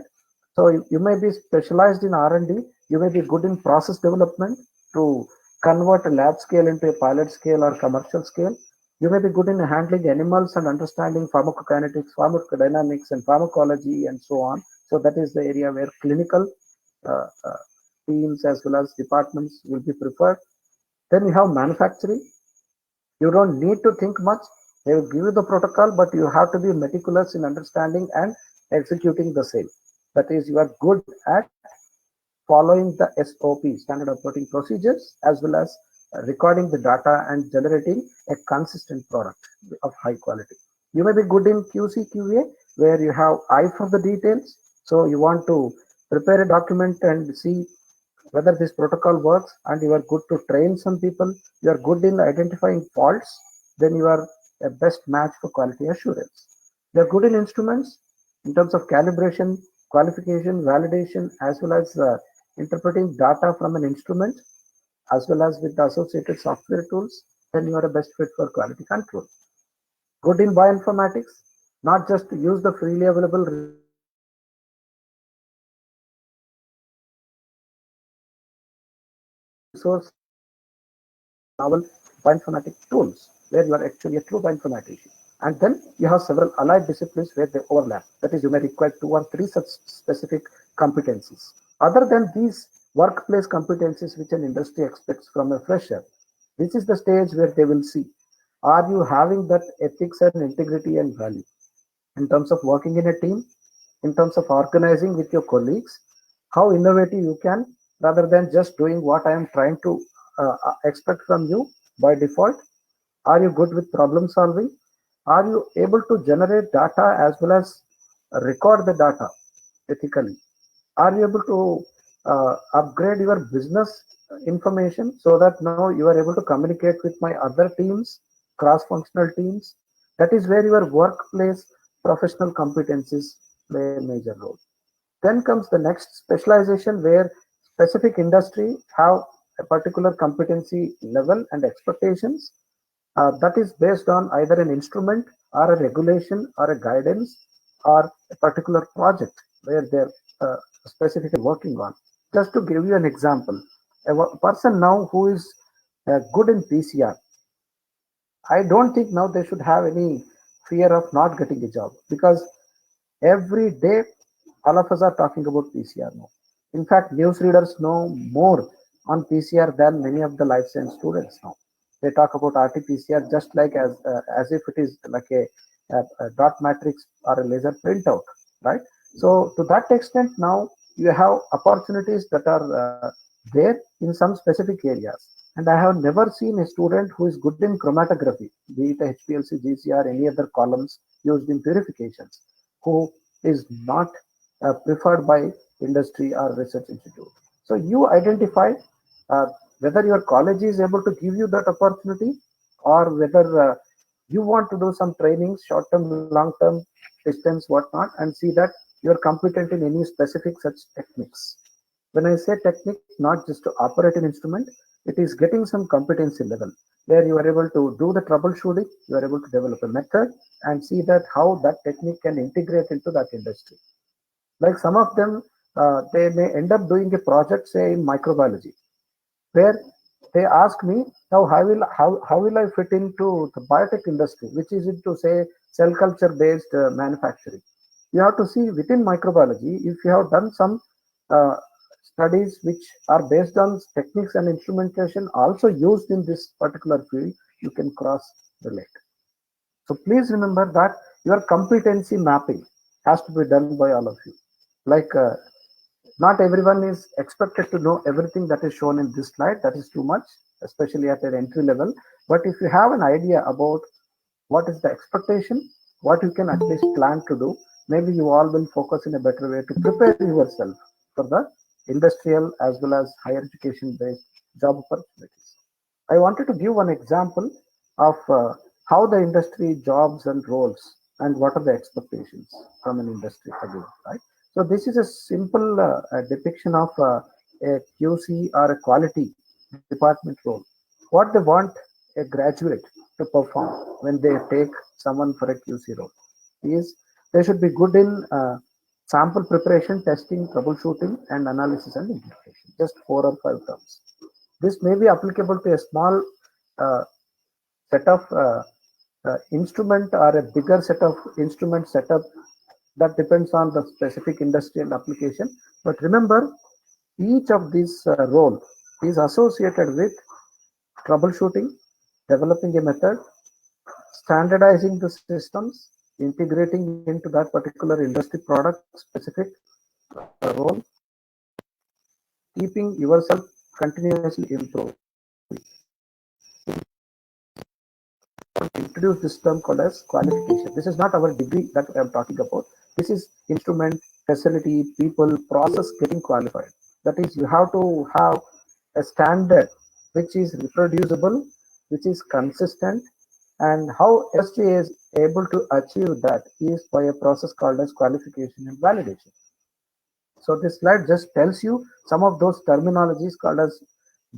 A: So you may be specialized in R&D, you may be good in process development to convert a lab scale into a pilot scale or commercial scale. You may be good in handling animals and understanding pharmacokinetics, pharmacodynamics, and pharmacology, and so on. So that is the area where clinical uh, uh, teams as well as departments will be preferred. Then you have manufacturing. You don't need to think much. They will give you the protocol, but you have to be meticulous in understanding and executing the same. That is, you are good at following the SOP, standard operating procedures, as well as recording the data and generating a consistent product of high quality. You may be good in QC QA, where you have eye for the details. So you want to prepare a document and see whether this protocol works, and you are good to train some people. You are good in identifying faults, then you are a best match for quality assurance. You are good in instruments in terms of calibration, qualification, validation, as well as interpreting data from an instrument, as well as with the associated software tools. Then you are a best fit for quality control. Good in bioinformatics, not just to use the freely available resources, but you are good in novel bioinformatic tools, where you are actually a true bioinformatician. And then you have several allied disciplines where they overlap. That is, you may require two or three such specific competencies. Other than these workplace competencies which an industry expects from a fresher, this is the stage where they will see, are you having that ethics and integrity and value in terms of working in a team, in terms of organizing with your colleagues, how innovative you can, rather than just doing what I am trying to expect from you by default. Are you good with problem solving? Are you able to generate data as well as record the data ethically? Are you able to upgrade your business information so that now you are able to communicate with my other teams, cross functional teams? That is where your workplace professional competencies play a major role. Then comes the next specialization, where specific industry have a particular competency level and expectations that is based on either an instrument or a regulation or a guidance or a particular project where they're specifically working on. Just to give you an example, a person now who is good in PCR, I don't think now they should have any fear of not getting a job, because every day all of us are talking about PCR now. In fact, news readers know more on PCR than many of the life science students now. They talk about RT-PCR just like as if it is like a dot matrix or a laser printout, right? So to that extent, now you have opportunities that are there in some specific areas. And I have never seen a student who is good in chromatography, be it HPLC, GC, or any other columns used in purifications, who is not preferred by industry or research institute. So you identify uh, whether your college is able to give you that opportunity, or whether You want to do some trainings, short term, long term, distance, whatnot, and see that you're competent in any specific such techniques. When I say technique, not just to operate an instrument, it is getting some competency level where you are able to do the troubleshooting, you are able to develop a method and see that how that technique can integrate into that industry. Like some of them, they may end up doing a project, say in microbiology, where they ask me now how will I fit into the biotech industry, which is into say cell culture based manufacturing. You have to see within microbiology if you have done some uh, studies which are based on techniques and instrumentation also used in this particular field, you can cross relate. So please remember that your competency mapping has to be done by all of you. Like not everyone is expected to know everything that is shown in this slide. That is too much, especially at an entry level. But if you have an idea about what is the expectation, what you can at least plan to do, maybe you all will focus in a better way to prepare yourself for the industrial as well as higher education based job opportunities. I wanted to give one example of how the industry jobs and roles and what are the expectations from an industry again, right? So this is a simple depiction of a QC or a quality department role. What they want a graduate to perform when they take someone for a QC role is they should be good in sample preparation, testing, troubleshooting, and analysis and implementation. Just 4 or 5 terms. This may be applicable to a small uh, set of instrument or a bigger set of instrument setup. That depends on the specific industry and application. But remember, each of these role is associated with troubleshooting, developing a method, standardizing the systems, integrating into that particular industry product specific role, keeping yourself continuously improving. Introduce this term called as qualification. This is not our degree that I am talking about. This is instrument, facility, people, process getting qualified. That is, you have to have a standard which is reproducible, which is consistent, and how industry is able to achieve that is by a process called as qualification and validation. So this slide just tells you some of those terminologies called as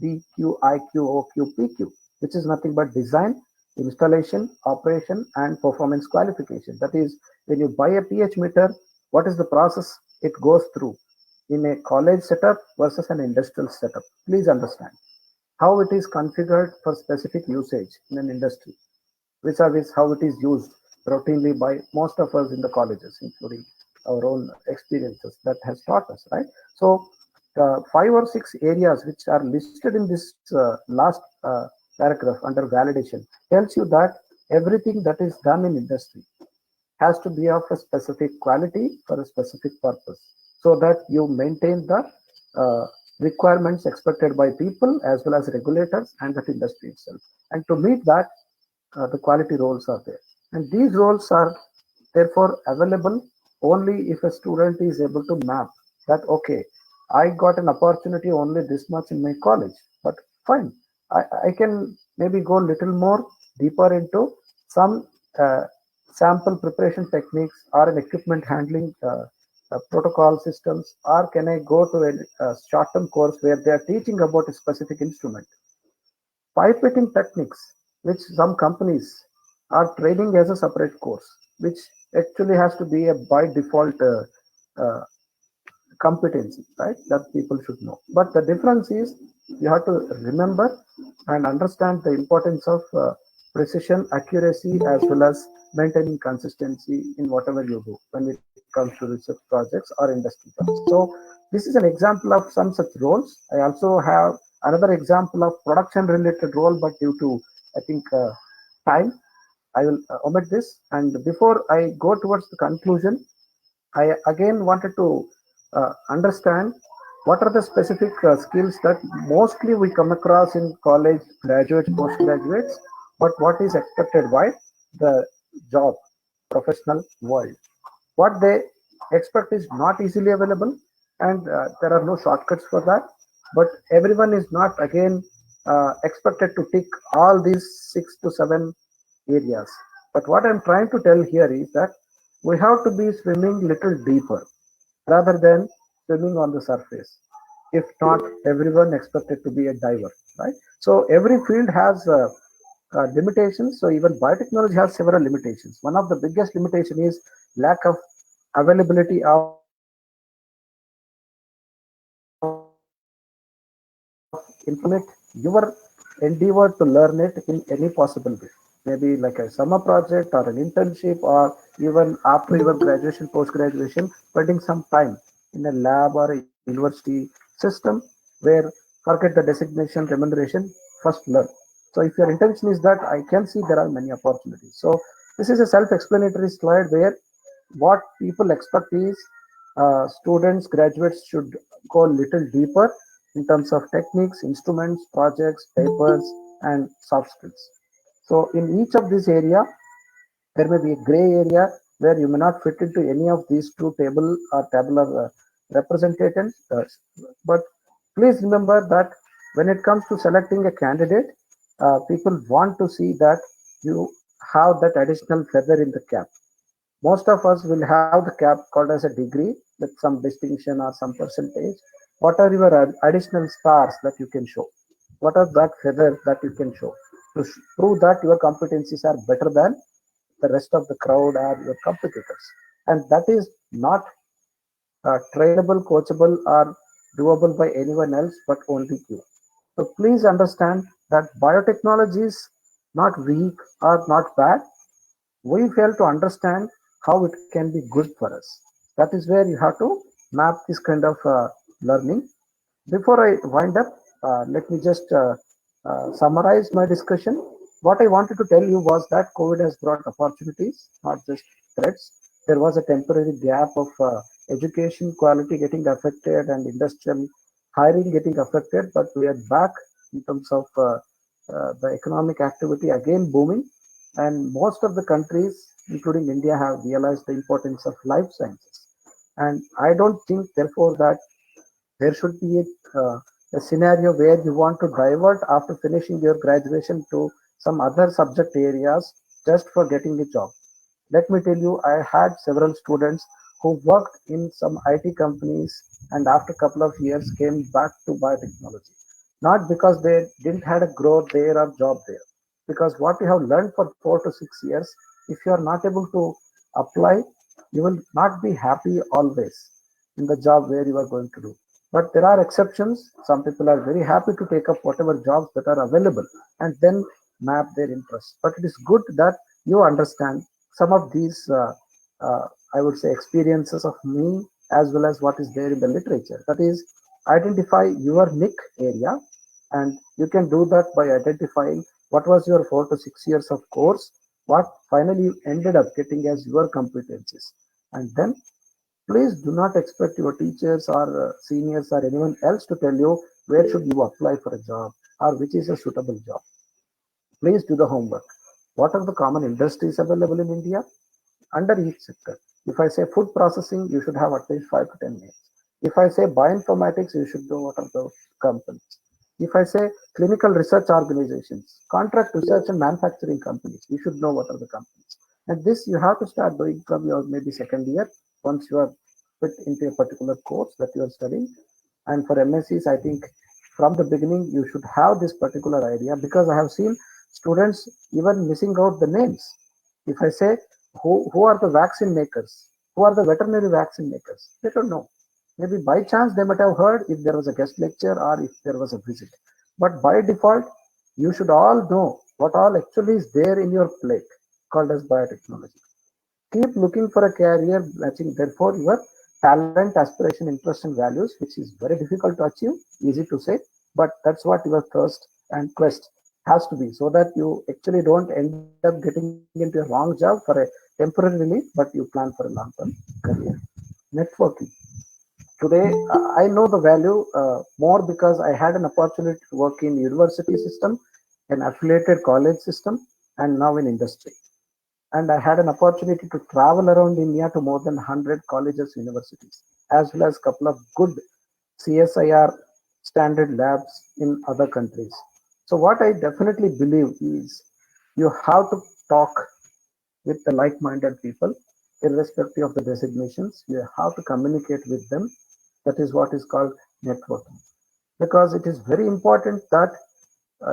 A: DQ, IQ, OQ, PQ, which is nothing but design, installation, operation, and performance qualification. That is, when you buy a pH meter, what is the process it goes through in a college setup versus an industrial setup? Please understand how it is configured for specific usage in an industry, vis-a-vis how it is used routinely by most of us in the colleges, including our own experiences that has taught us, right? So, 5 or 6 areas which are listed in this last paragraph under validation tells you that everything that is done in industry has to be of a specific quality for a specific purpose so that you maintain the requirements expected by people as well as regulators and that industry itself. And to meet that, the quality roles are there. And these roles are therefore available only if a student is able to map that, okay, I got an opportunity only this much in my college, but fine, I can maybe go a little more deeper into some sample preparation techniques or an equipment handling protocol systems, or can I go to a short-term course where they are teaching about a specific instrument. Pipetting techniques, which some companies are training as a separate course, which actually has to be a by default uh, competency, right? That people should know. But the difference is you have to remember and understand the importance of precision, accuracy, as well as maintaining consistency in whatever you do when it comes to research projects or industry projects. So this is an example of some such roles. I also have another example of production related role, but due to I think time, I will omit this. And before I go towards the conclusion, I again wanted to understand what are the specific skills that mostly we come across in college graduates, postgraduates, but what is expected by the job professional world. What they expect is not easily available, and there are no shortcuts for that. But everyone is not again expected to tick all these 6 to 7 areas. But what I'm trying to tell here is that we have to be swimming little deeper rather than swimming on the surface. If not, everyone expected to be a diver, right? So every field has limitations. So even biotechnology has several limitations. One of the biggest limitation is lack of availability of information. You cannot limit your endeavor to learn it in any possible way. Maybe like a summer project or an internship, or even after your graduation, post graduation, spending some time in a lab or a university system where forget the designation, remuneration, first learn. So if your intention is that, I can see there are many opportunities. So this is a self-explanatory slide where what people expect is students, graduates should go a little deeper in terms of techniques, instruments, projects, papers, and soft skills. So in each of this area, there may be a gray area where you may not fit into any of these two table or tabular representations. But please remember that when it comes to selecting a candidate, people want to see that you have that additional feather in the cap. Most of us will have the cap called as a degree with some distinction or some percentage. What are your additional stars that you can show? What are that feathers that you can show to prove that your competencies are better than the rest of the crowd or your competitors? And that is not trainable, coachable, or doable by anyone else but only you. So please understand that biotechnology is not weak or not bad. We fail to understand how it can be good for us. That is where you have to map this kind of learning. Before I wind up, let me just summarize my discussion. What I wanted to tell you was that COVID has brought opportunities, not just threats. There was a temporary gap of education quality getting affected and industrial hiring getting affected, but we are back in terms of the economic activity again booming. And most of the countries, including India, have realized the importance of life sciences. And I don't think, therefore, that there should be a scenario where you want to divert after finishing your graduation to some other subject areas just for getting a job. Let me tell you, I had several students who worked in some IT companies and after a couple of years came back to biotechnology. Not because they didn't had a growth there or job there. Because what you have learned for 4 to 6 years, if you are not able to apply, you will not be happy always in the job where you are going to do. But there are exceptions. Some people are very happy to take up whatever jobs that are available and then map their interests. But it is good that you understand some of these, I would say, experiences of me as well as what is there in the literature. That is, identify your niche area, and you can do that by identifying what was your 4 to 6 years of course, what finally you ended up getting as your competencies, and then please do not expect your teachers or seniors or anyone else to tell you where should you apply for a job or which is a suitable job. Please do the homework. What are the common industries available in India under each sector? If I say food processing, you should have at least 5 to 10 names. If I say bioinformatics, you should know what are those companies. If I say clinical research organizations, contract research and manufacturing companies, you should know what are the companies. And this you have to start doing from your maybe second year once you are fit into a particular course that you are studying. And for MSCs, I think from the beginning you should have this particular idea, because I have seen students even missing out the names. If I say who are the vaccine makers, who are the veterinary vaccine makers, they don't know. Maybe by chance they might have heard if there was a guest lecture or if there was a visit. But by default, you should all know what all actually is there in your plate called as biotechnology. Keep looking for a career matching, therefore, your talent, aspiration, interest, and values, which is very difficult to achieve, easy to say, but that's what your thirst and quest has to be, so that you actually don't end up getting into a wrong job for a temporary relief, but you plan for a long term career. Networking. Today, I know the value more because I had an opportunity to work in university system, an affiliated college system, and now in industry. And I had an opportunity to travel around India to more than 100 colleges, universities, as well as a couple of good CSIR standard labs in other countries. So what I definitely believe is you have to talk with the like-minded people, irrespective of the designations. You have to communicate with them. That is what is called networking. Because it is very important that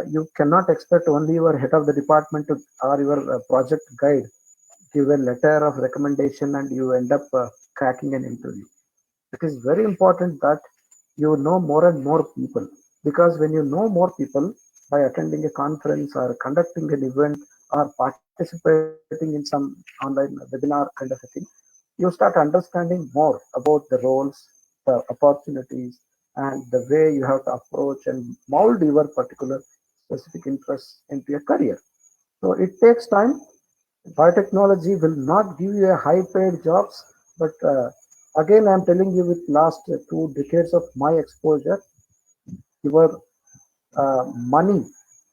A: you cannot expect only your head of the department to, or your project guide give a letter of recommendation and you end up cracking an interview. It is very important that you know more and more people, because when you know more people by attending a conference or conducting an event or participating in some online webinar kind of a thing, you start understanding more about the roles, the opportunities, and the way you have to approach and mold your particular specific interests into a career. So it takes time. Biotechnology will not give you a high paid jobs, but again, I'm telling you with last 2 decades of my exposure, your money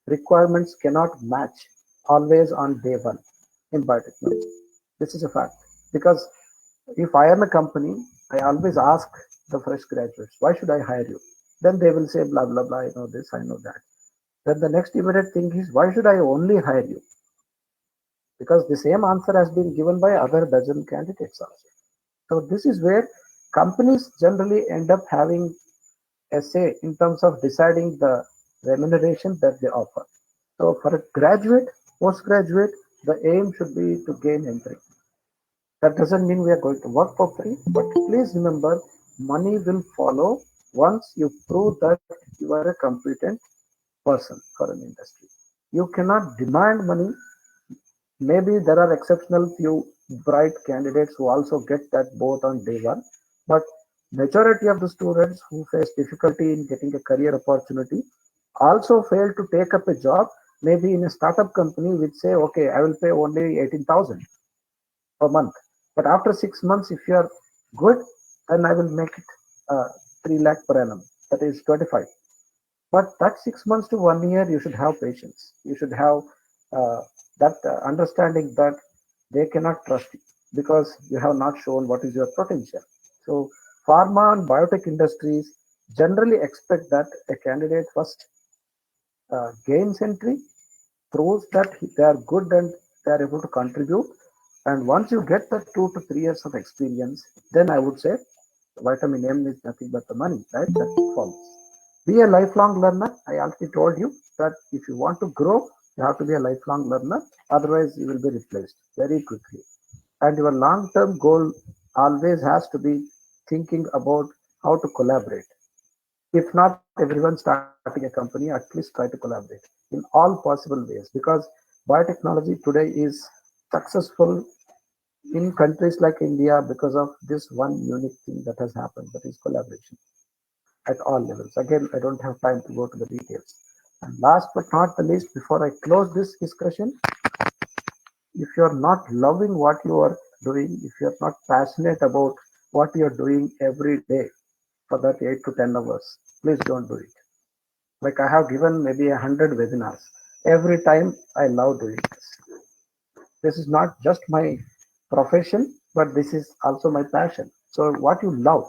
A: requirements cannot match always on day one in biotechnology. This is a fact. Because if I am a company, I always ask the fresh graduates, why should I hire you? Then they will say, blah, blah, blah, I know this, I know that. Then the next immediate thing is, why should I only hire you? Because the same answer has been given by other dozen candidates also. So this is where companies generally end up having a say in terms of deciding the remuneration that they offer. So for a graduate, postgraduate, the aim should be to gain entry. That doesn't mean we are going to work for free, but please remember, money will follow once you prove that you are a competent person for an industry. You cannot demand money. Maybe there are exceptional few bright candidates who also get that both on day one, but majority of the students who face difficulty in getting a career opportunity also fail to take up a job, maybe in a startup company which say, okay, I will pay only 18,000 per month. But after 6 months, if you are good, then I will make it 3 lakh per annum. That is 25. But that 6 months to 1 year, you should have patience. You should have that understanding that they cannot trust you because you have not shown what is your potential. So, pharma and biotech industries generally expect that a candidate first gains entry, proves that they are good and they are able to contribute. And once you get the 2 to 3 years of experience, then I would say vitamin M is nothing but the money, right? That follows. Be a lifelong learner. I already told you that if you want to grow, you have to be a lifelong learner. Otherwise, you will be replaced very quickly. And your long term goal always has to be thinking about how to collaborate. If not everyone starting a company, at least try to collaborate in all possible ways, because biotechnology today is successful in countries like India because of this one unique thing that has happened, that is collaboration at all levels. Again, I don't have time to go to the details. And last but not the least, before I close this discussion, if you're not loving what you are doing, if you're not passionate about what you're doing every day for that 8 to 10 hours, please don't do it. Like I have given maybe 100 webinars. Every time I love doing this. This is not just my profession, but this is also my passion. So what you love,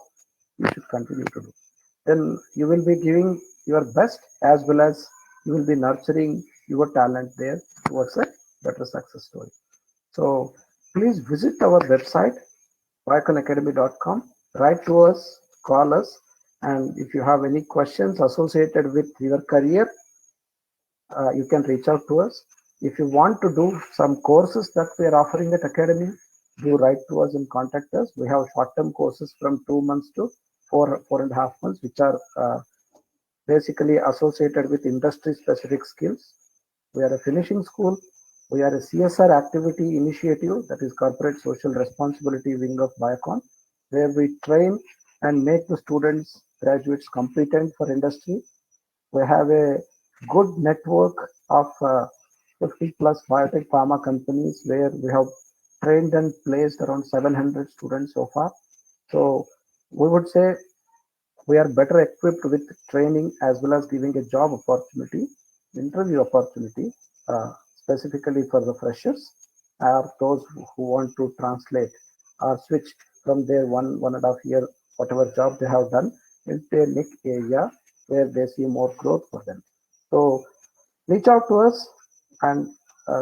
A: you should continue to do. Then you will be giving your best as well as you will be nurturing your talent there towards a better success story. So please visit our website, bioconacademy.com, write to us, call us, and if you have any questions associated with your career, you can reach out to us. If you want to do some courses that we are offering at Academy, do write to us and contact us. We have short-term courses from 2 months to 4.5 months, which are basically associated with industry-specific skills. We are a finishing school. We are a CSR activity initiative, that is Corporate Social Responsibility Wing of Biocon, where we train and make the students, graduates competent for industry. We have a good network of 50 plus biotech pharma companies where we have trained and placed around 700 students so far. So we would say we are better equipped with training as well as giving a job opportunity, interview opportunity, specifically for the freshers or those who want to translate or switch from their 1.5 year, whatever job they have done, into a next area where they see more growth for them. So reach out to us and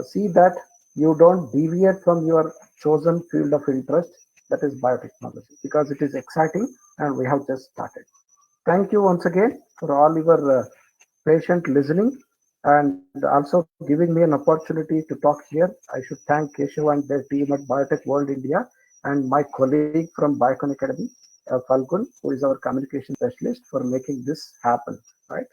A: see that you don't deviate from your chosen field of interest, that is biotechnology, because it is exciting and we have just started. Thank you once again for all your patient listening and also giving me an opportunity to talk here. I should thank Keshav and their team at Biotech World India and my colleague from Biocon Academy, Falgun, who is our communication specialist, for making this happen. Right,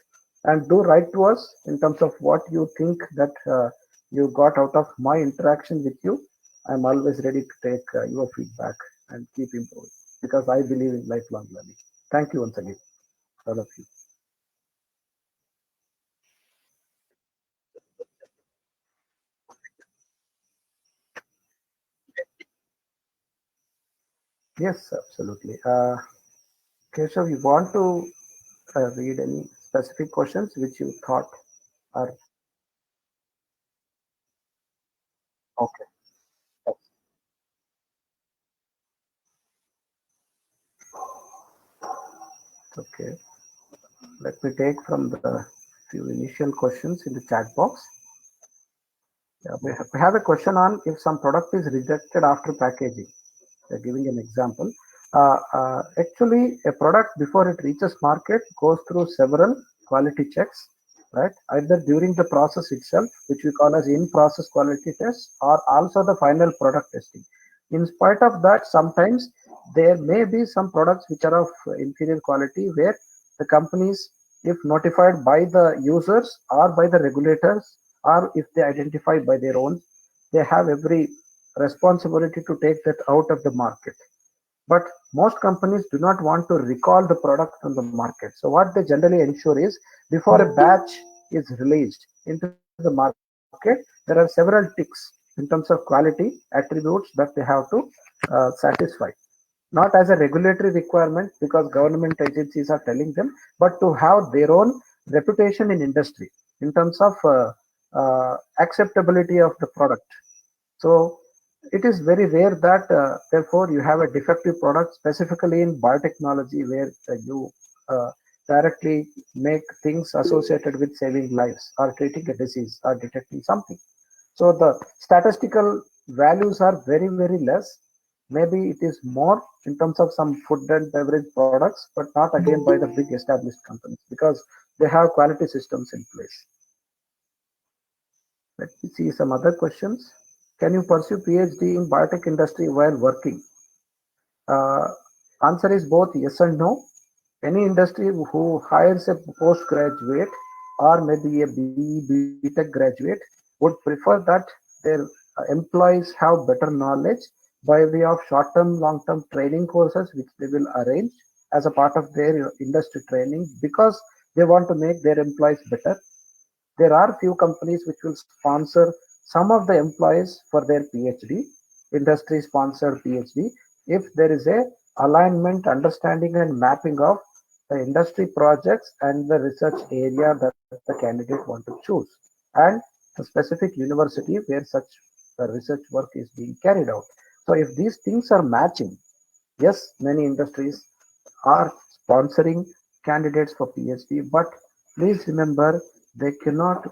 A: and do write to us in terms of what you think that you got out of my interaction with you. I'm always ready to take your feedback and keep improving because I believe in lifelong learning. Thank you once again, all of you. Yes, absolutely. Keshav, you want to read any specific questions which you thought are okay? Okay. Let me take from the few initial questions in the chat box. Yeah, we have a question on if some product is rejected after packaging. Giving an example. Actually, a product before it reaches market goes through several quality checks, right? Either during the process itself, which we call as in-process quality tests, or also the final product testing. In spite of that, sometimes there may be some products which are of inferior quality where the companies, if notified by the users or by the regulators, or if they identify by their own, they have every responsibility to take that out of the market. But most companies do not want to recall the product from the market. So what they generally ensure is before a batch is released into the market, there are several ticks in terms of quality attributes that they have to satisfy. Not as a regulatory requirement because government agencies are telling them, but to have their own reputation in industry in terms of acceptability of the product. So it is very rare that, therefore, you have a defective product specifically in biotechnology where you uh, directly make things associated with saving lives or treating a disease or detecting something. So the statistical values are very, very less. Maybe it is more in terms of some food and beverage products, but not again by the big established companies because they have quality systems in place. Let me see some other questions. Can you pursue PhD in biotech industry while working? Uh, Answer is both yes and no. Any industry who hires a postgraduate or maybe a BE BTech graduate would prefer that their employees have better knowledge by way of short-term, long-term training courses which they will arrange as a part of their industry training because they want to make their employees better. There are few companies which will sponsor some of the employees for their PhD, industry sponsored PhD, if there is a alignment, understanding, and mapping of the industry projects and the research area that the candidate want to choose, and a specific university where such research work is being carried out. So if these things are matching, yes, many industries are sponsoring candidates for PhD, but please remember they cannot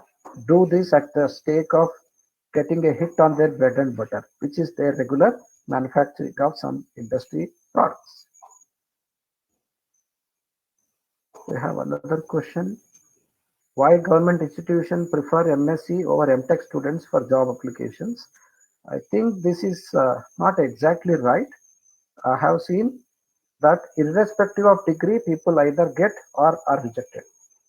A: do this at the stake of getting a hit on their bread and butter, which is their regular manufacturing of some industry products. We have another question. Why government institutions prefer MSc over MTech students for job applications? I think this is not exactly right. I have seen that irrespective of degree, people either get or are rejected.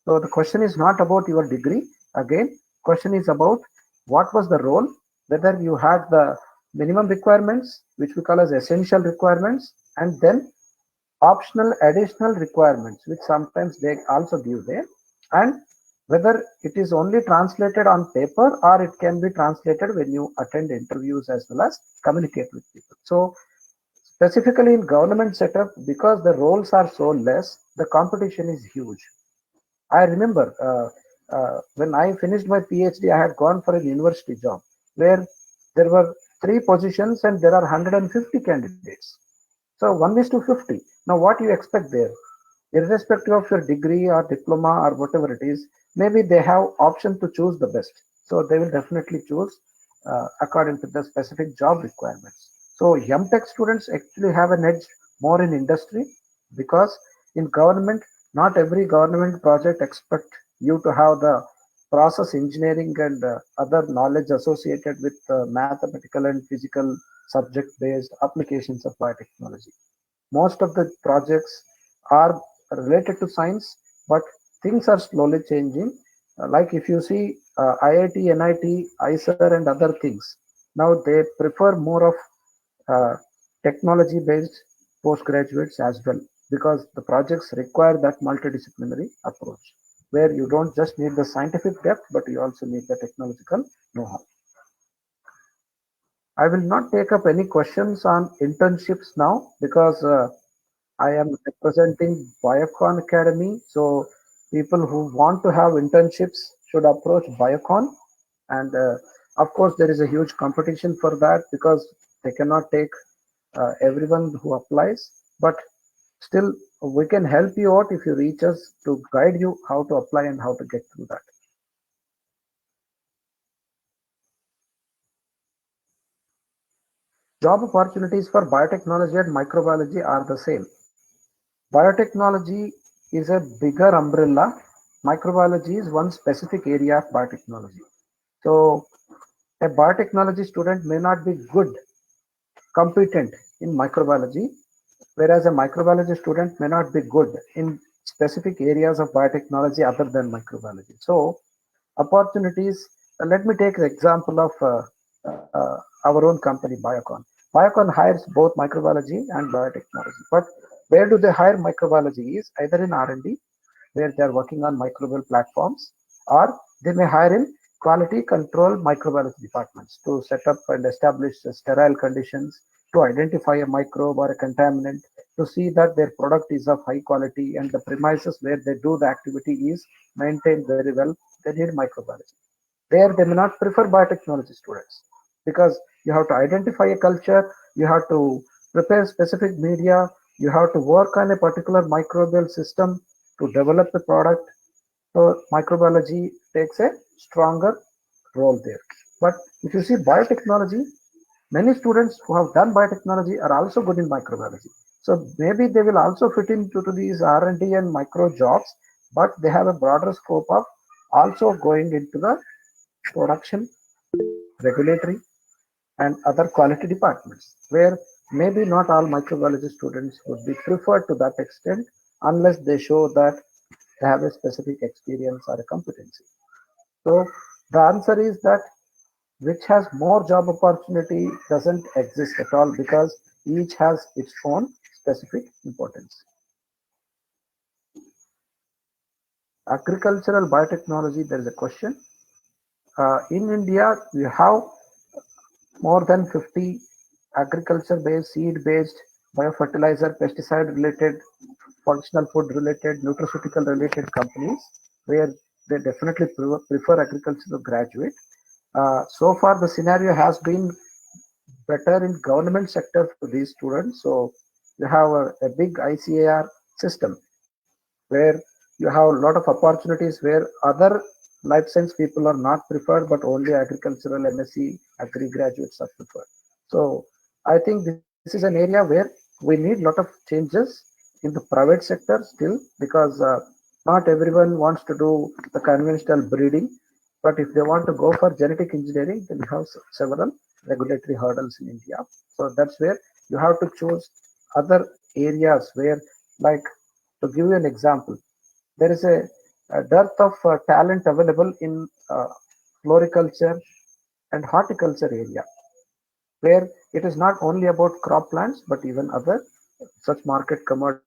A: So the question is not about your degree. Again, question is about what was the role, whether you had the minimum requirements, which we call as essential requirements, and then optional additional requirements, which sometimes they also give there, and whether it is only translated on paper or it can be translated when you attend interviews as well as communicate with people. So specifically in government setup, because the roles are so less, the competition is huge. I remember when I finished my PhD, I had gone for a university job where there were three positions and there are 150 candidates. So 1 is to 50. Now, what you expect there? Irrespective of your degree or diploma or whatever it is, maybe they have option to choose the best. So they will definitely choose according to the specific job requirements. So M-Tech students actually have an edge more in industry because in government, not every government project expect you to have the process engineering and other knowledge associated with mathematical and physical subject-based applications of biotechnology. Most of the projects are related to science, but things are slowly changing. Like if you see IIT, NIT, ICER, and other things, now they prefer more of technology-based postgraduates as well because the projects require that multidisciplinary approach where you don't just need the scientific depth, but you also need the technological know-how. I will not take up any questions on internships now because I am representing Biocon Academy. So people who want to have internships should approach Biocon. And of course, there is a huge competition for that because they cannot take everyone who applies. But still, we can help you out if you reach us to guide you how to apply and how to get through that. Job opportunities for biotechnology and microbiology are the same. Biotechnology is a bigger umbrella. Microbiology is one specific area of biotechnology. So a biotechnology student may not be good, competent in microbiology, whereas a microbiology student may not be good in specific areas of biotechnology other than microbiology. So opportunities, let me take the example of our own company, Biocon. Biocon hires both microbiology and biotechnology. But where do they hire microbiology is either in R&D, where they are working on microbial platforms, or they may hire in quality control microbiology departments to set up and establish sterile conditions, to identify a microbe or a contaminant, to see that their product is of high quality and the premises where they do the activity is maintained very well. They need microbiology. There, they may not prefer biotechnology students because you have to identify a culture, you have to prepare specific media, you have to work on a particular microbial system to develop the product. So microbiology takes a stronger role there. But if you see biotechnology, many students who have done biotechnology are also good in microbiology. So maybe they will also fit into these R&D and micro jobs, but they have a broader scope of also going into the production, regulatory, and other quality departments, where maybe not all microbiology students would be preferred to that extent unless they show that they have a specific experience or a competency. So the answer is that which has more job opportunity doesn't exist at all because each has its own specific importance. Agricultural biotechnology, there is a question. In India, we have more than 50 agriculture-based, seed-based, biofertilizer, pesticide-related, functional food-related, nutraceutical-related companies where they definitely prefer agricultural graduate. So far, the scenario has been better in government sector for these students. So you have a big ICAR system where you have a lot of opportunities where other life science people are not preferred, but only agricultural MSc agri graduates are preferred. So I think this is an area where we need a lot of changes in the private sector still because not everyone wants to do the conventional breeding. But if they want to go for genetic engineering, then we have several regulatory hurdles in India. So that's where you have to choose other areas where, like, to give you an example, there is a dearth of talent available in floriculture and horticulture area, where it is not only about crop plants, but even other such market commodities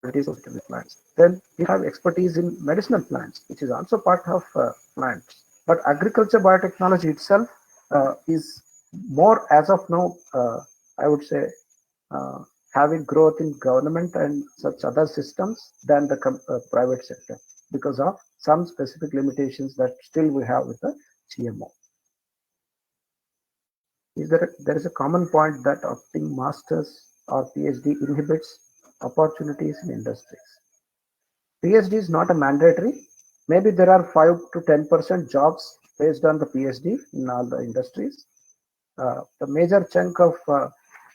A: associated with plants. Then we have expertise in medicinal plants, which is also part of plants. But agriculture biotechnology itself is more, as of now, I would say, having growth in government and such other systems than the private sector because of some specific limitations that still we have with the GMO. There is a common point that opting masters or PhD inhibits opportunities in industries. PhD is not a mandatory. Maybe there are 5 to 10% jobs based on the PhD in all the industries. The major chunk of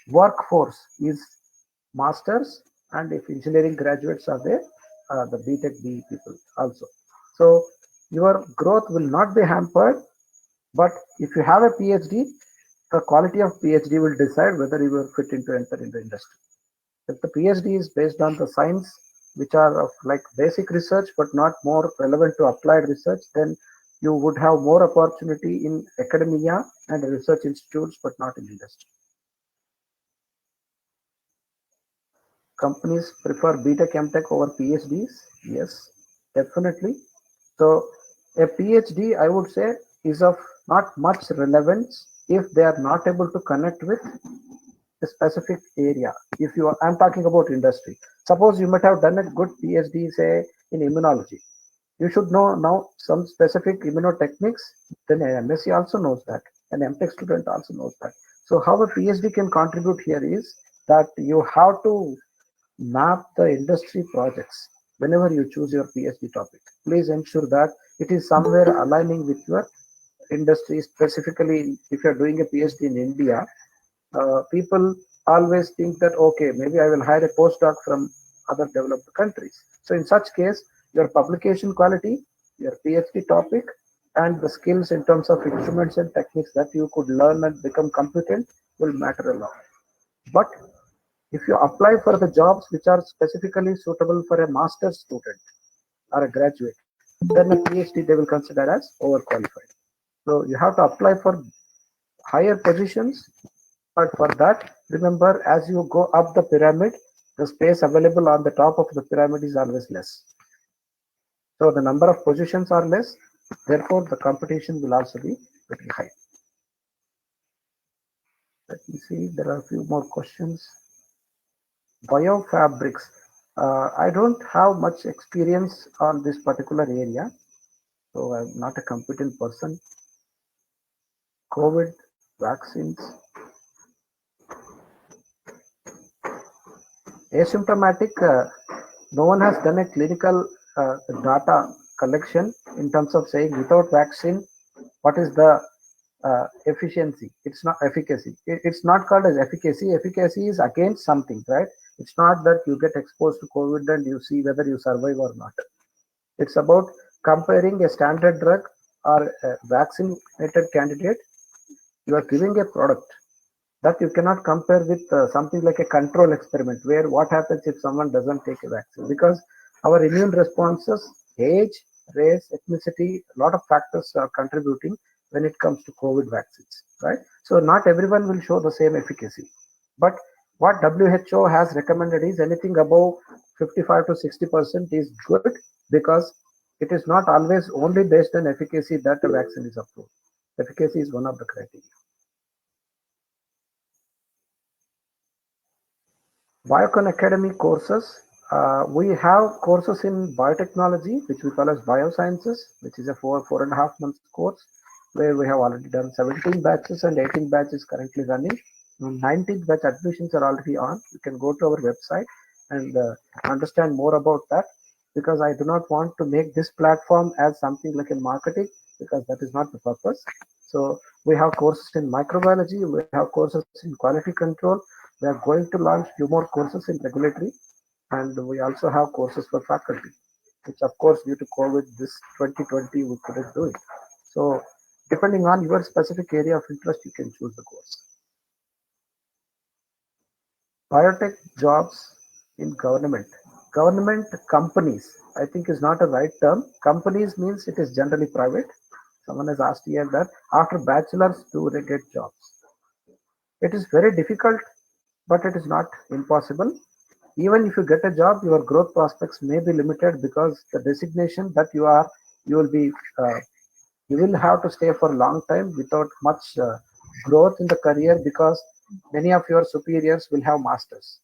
A: workforce is masters, and if engineering graduates are there, the BTech B people also. So your growth will not be hampered, but if you have a PhD, the quality of PhD will decide whether you will fit into enter into industry. If the PhD is based on the science, which are of like basic research but not more relevant to applied research, then you would have more opportunity in academia and research institutes, but not in industry. Companies prefer BTech, MTech over PhDs. Yes, definitely. So a PhD, I would say, is of not much relevance if they are not able to connect with a specific area. If you are, I'm talking about industry. Suppose you might have done a good PhD, say in immunology. You should know now some specific immunotechniques. Then an MSc also knows that. An MTech student also knows that. So how a PhD can contribute here is that you have to map the industry projects whenever you choose your PhD topic. Please ensure that it is somewhere aligning with your industry. Specifically, if you're doing a PhD in India, people always think that okay, maybe I will hire a postdoc from other developed countries. So in such case, your publication quality, your PhD topic, and the skills in terms of instruments and techniques that you could learn and become competent will matter a lot. But if you apply for the jobs which are specifically suitable for a master's student or a graduate, then a PhD they will consider as overqualified. So you have to apply for higher positions, but for that, remember as you go up the pyramid, the space available on the top of the pyramid is always less. So the number of positions are less, therefore the competition will also be very high. Let me see, there are a few more questions. Biofabrics. I don't have much experience on this particular area, so I'm not a competent person. COVID vaccines. Asymptomatic, no one has done a clinical data collection in terms of saying without vaccine, what is the efficiency? It's not efficacy. It's not called as efficacy. Efficacy is against something, right? It's not that you get exposed to COVID and you see whether you survive or not. It's about comparing a standard drug or a vaccinated candidate. You are giving a product that you cannot compare with something like a control experiment where what happens if someone doesn't take a vaccine, because our immune responses, age, race, ethnicity, a lot of factors are contributing when it comes to COVID vaccines, right? So not everyone will show the same efficacy, but what WHO has recommended is anything above 55 to 60% is good, because it is not always only based on efficacy that a vaccine is approved. Efficacy is one of the criteria. Biocon Academy courses. We have courses in biotechnology, which we call as biosciences, which is a 4.5 months course, where we have already done 17 batches and 18 batches currently running. 19th batch admissions are already on. You can go to our website and understand more about that, because I do not want to make this platform as something like a marketing, because that is not the purpose. So we have courses in microbiology, we have courses in quality control, we are going to launch few more courses in regulatory, and we also have courses for faculty, which of course due to COVID this 2020 we couldn't do it. So depending on your specific area of interest, you can choose the course. Biotech jobs in government. Government companies, I think is not a right term. Companies means it is generally private. Someone has asked here that after bachelor's do they get jobs? It is very difficult, but it is not impossible. Even if you get a job, your growth prospects may be limited, because the designation that you will be, you will have to stay for a long time without much growth in the career, because many of your superiors will have masters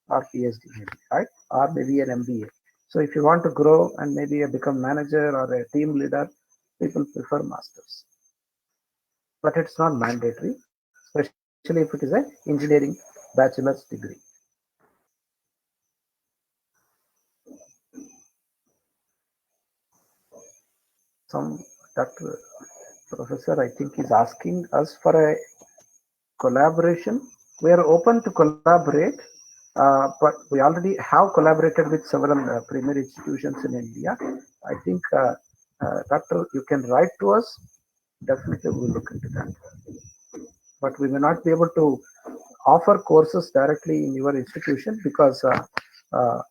A: or PhD, maybe, right? Or maybe an MBA. So if you want to grow and maybe become manager or a team leader, people prefer masters. But it's not mandatory, especially if it is a engineering bachelor's degree. Some Dr. Professor, I think he's asking us for a collaboration. We are open to collaborate, but we already have collaborated with several premier institutions in India. I think, Doctor, you can write to us. Definitely, we'll look into that. But we may not be able to offer courses directly in your institution because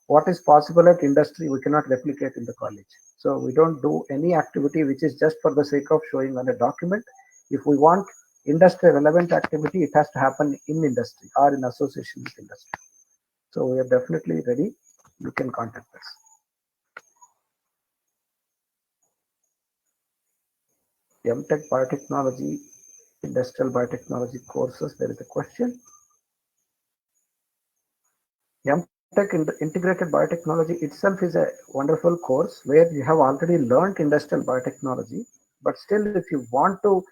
A: what is possible at industry we cannot replicate in the college. So we don't do any activity which is just for the sake of showing on a document. If we want industry relevant activity, it has to happen in industry or in association with industry. So we are definitely ready. You can contact us. MTech Biotechnology, Industrial Biotechnology courses, there is a question. MTech Integrated Biotechnology itself is a wonderful course where you have already learned industrial biotechnology, but still if you want to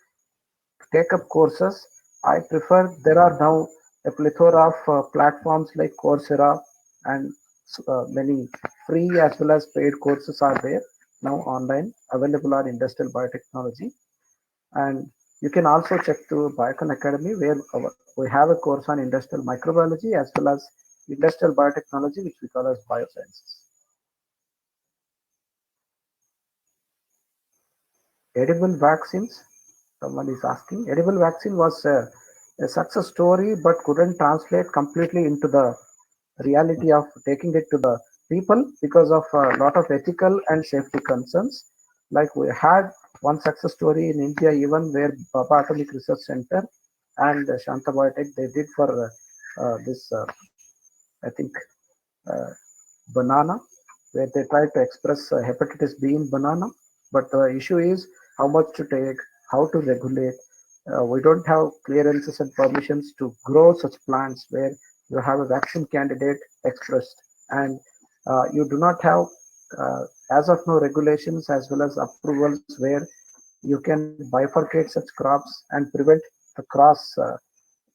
A: take up courses, I prefer there are now a plethora of platforms like Coursera and many free as well as paid courses are there now online available on industrial biotechnology. And you can also check to Biocon Academy where we have a course on industrial microbiology as well as industrial biotechnology, which we call as biosciences. Edible vaccines, someone is asking. Edible vaccine was a success story, but couldn't translate completely into the reality of taking it to the people because of a lot of ethical and safety concerns. Like we had one success story in India, even where Baba Atomic Research Center and Shanta Biotech they did for this, I think, uh, banana, where they tried to express hepatitis B in banana. But the issue is how much to take, how to regulate. We don't have clearances and permissions to grow such plants where you have a vaccine candidate expressed, and you do not have, uh, as of now, regulations as well as approvals where you can bifurcate such crops and prevent the cross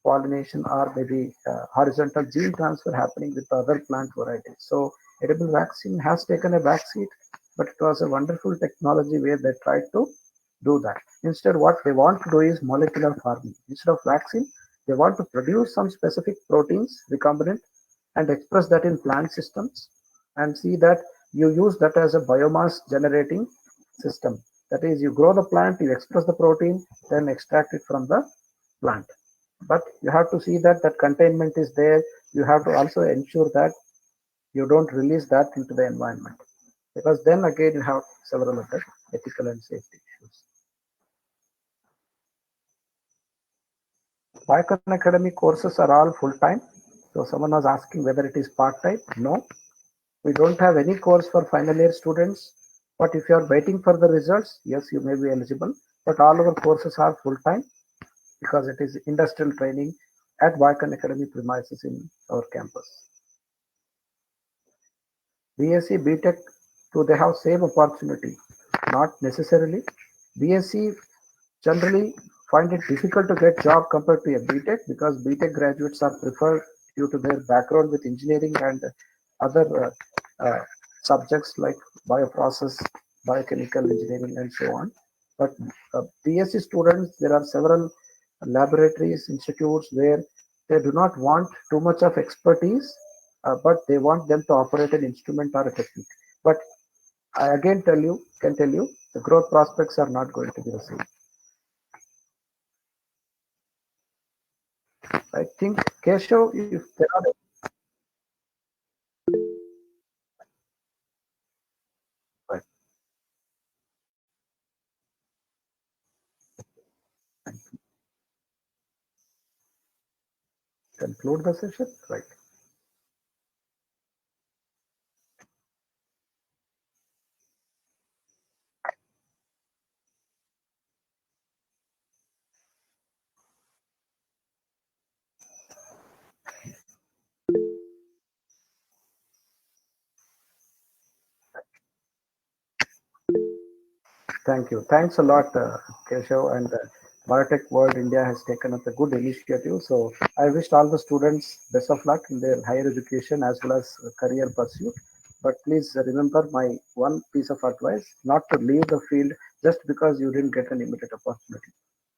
A: pollination or maybe horizontal gene transfer happening with other plant varieties. So edible vaccine has taken a backseat, but it was a wonderful technology where they tried to do that. Instead, what they want to do is molecular farming. Instead of vaccine, they want to produce some specific proteins, recombinant, and express that in plant systems and see that you use that as a biomass generating system. That is, you grow the plant, you express the protein, then extract it from the plant. But you have to see that that containment is there. You have to also ensure that you don't release that into the environment, because then again you have several other ethical and safety issues. Biocon Academy courses are all full time. So someone was asking whether it is part time. No, we don't have any course for final year students. But if you are waiting for the results, yes, you may be eligible. But all our courses are full time because it is industrial training at Biocon Academy premises in our campus. BSc, BTech, do they have same opportunity? Not necessarily. BSc generally find it difficult to get job compared to a BTech because BTech graduates are preferred due to their background with engineering and other subjects like bioprocess, biochemical engineering, and so on. But BSc students, there are several laboratories, institutes where they do not want too much of expertise, but they want them to operate an instrument or a technique. But I again can tell you, the growth prospects are not going to be the same. I think Keshav, if there are right, conclude the session, right? Thank you. Thanks a lot, Keshav. And Biotech World India has taken up a good initiative. So I wish all the students best of luck in their higher education as well as career pursuit. But please remember my one piece of advice: not to leave the field just because you didn't get an immediate opportunity.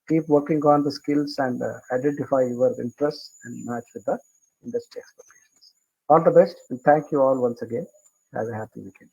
A: Keep working on the skills and identify your interests and match with the industry expectations. All the best and thank you all once again. Have a happy weekend.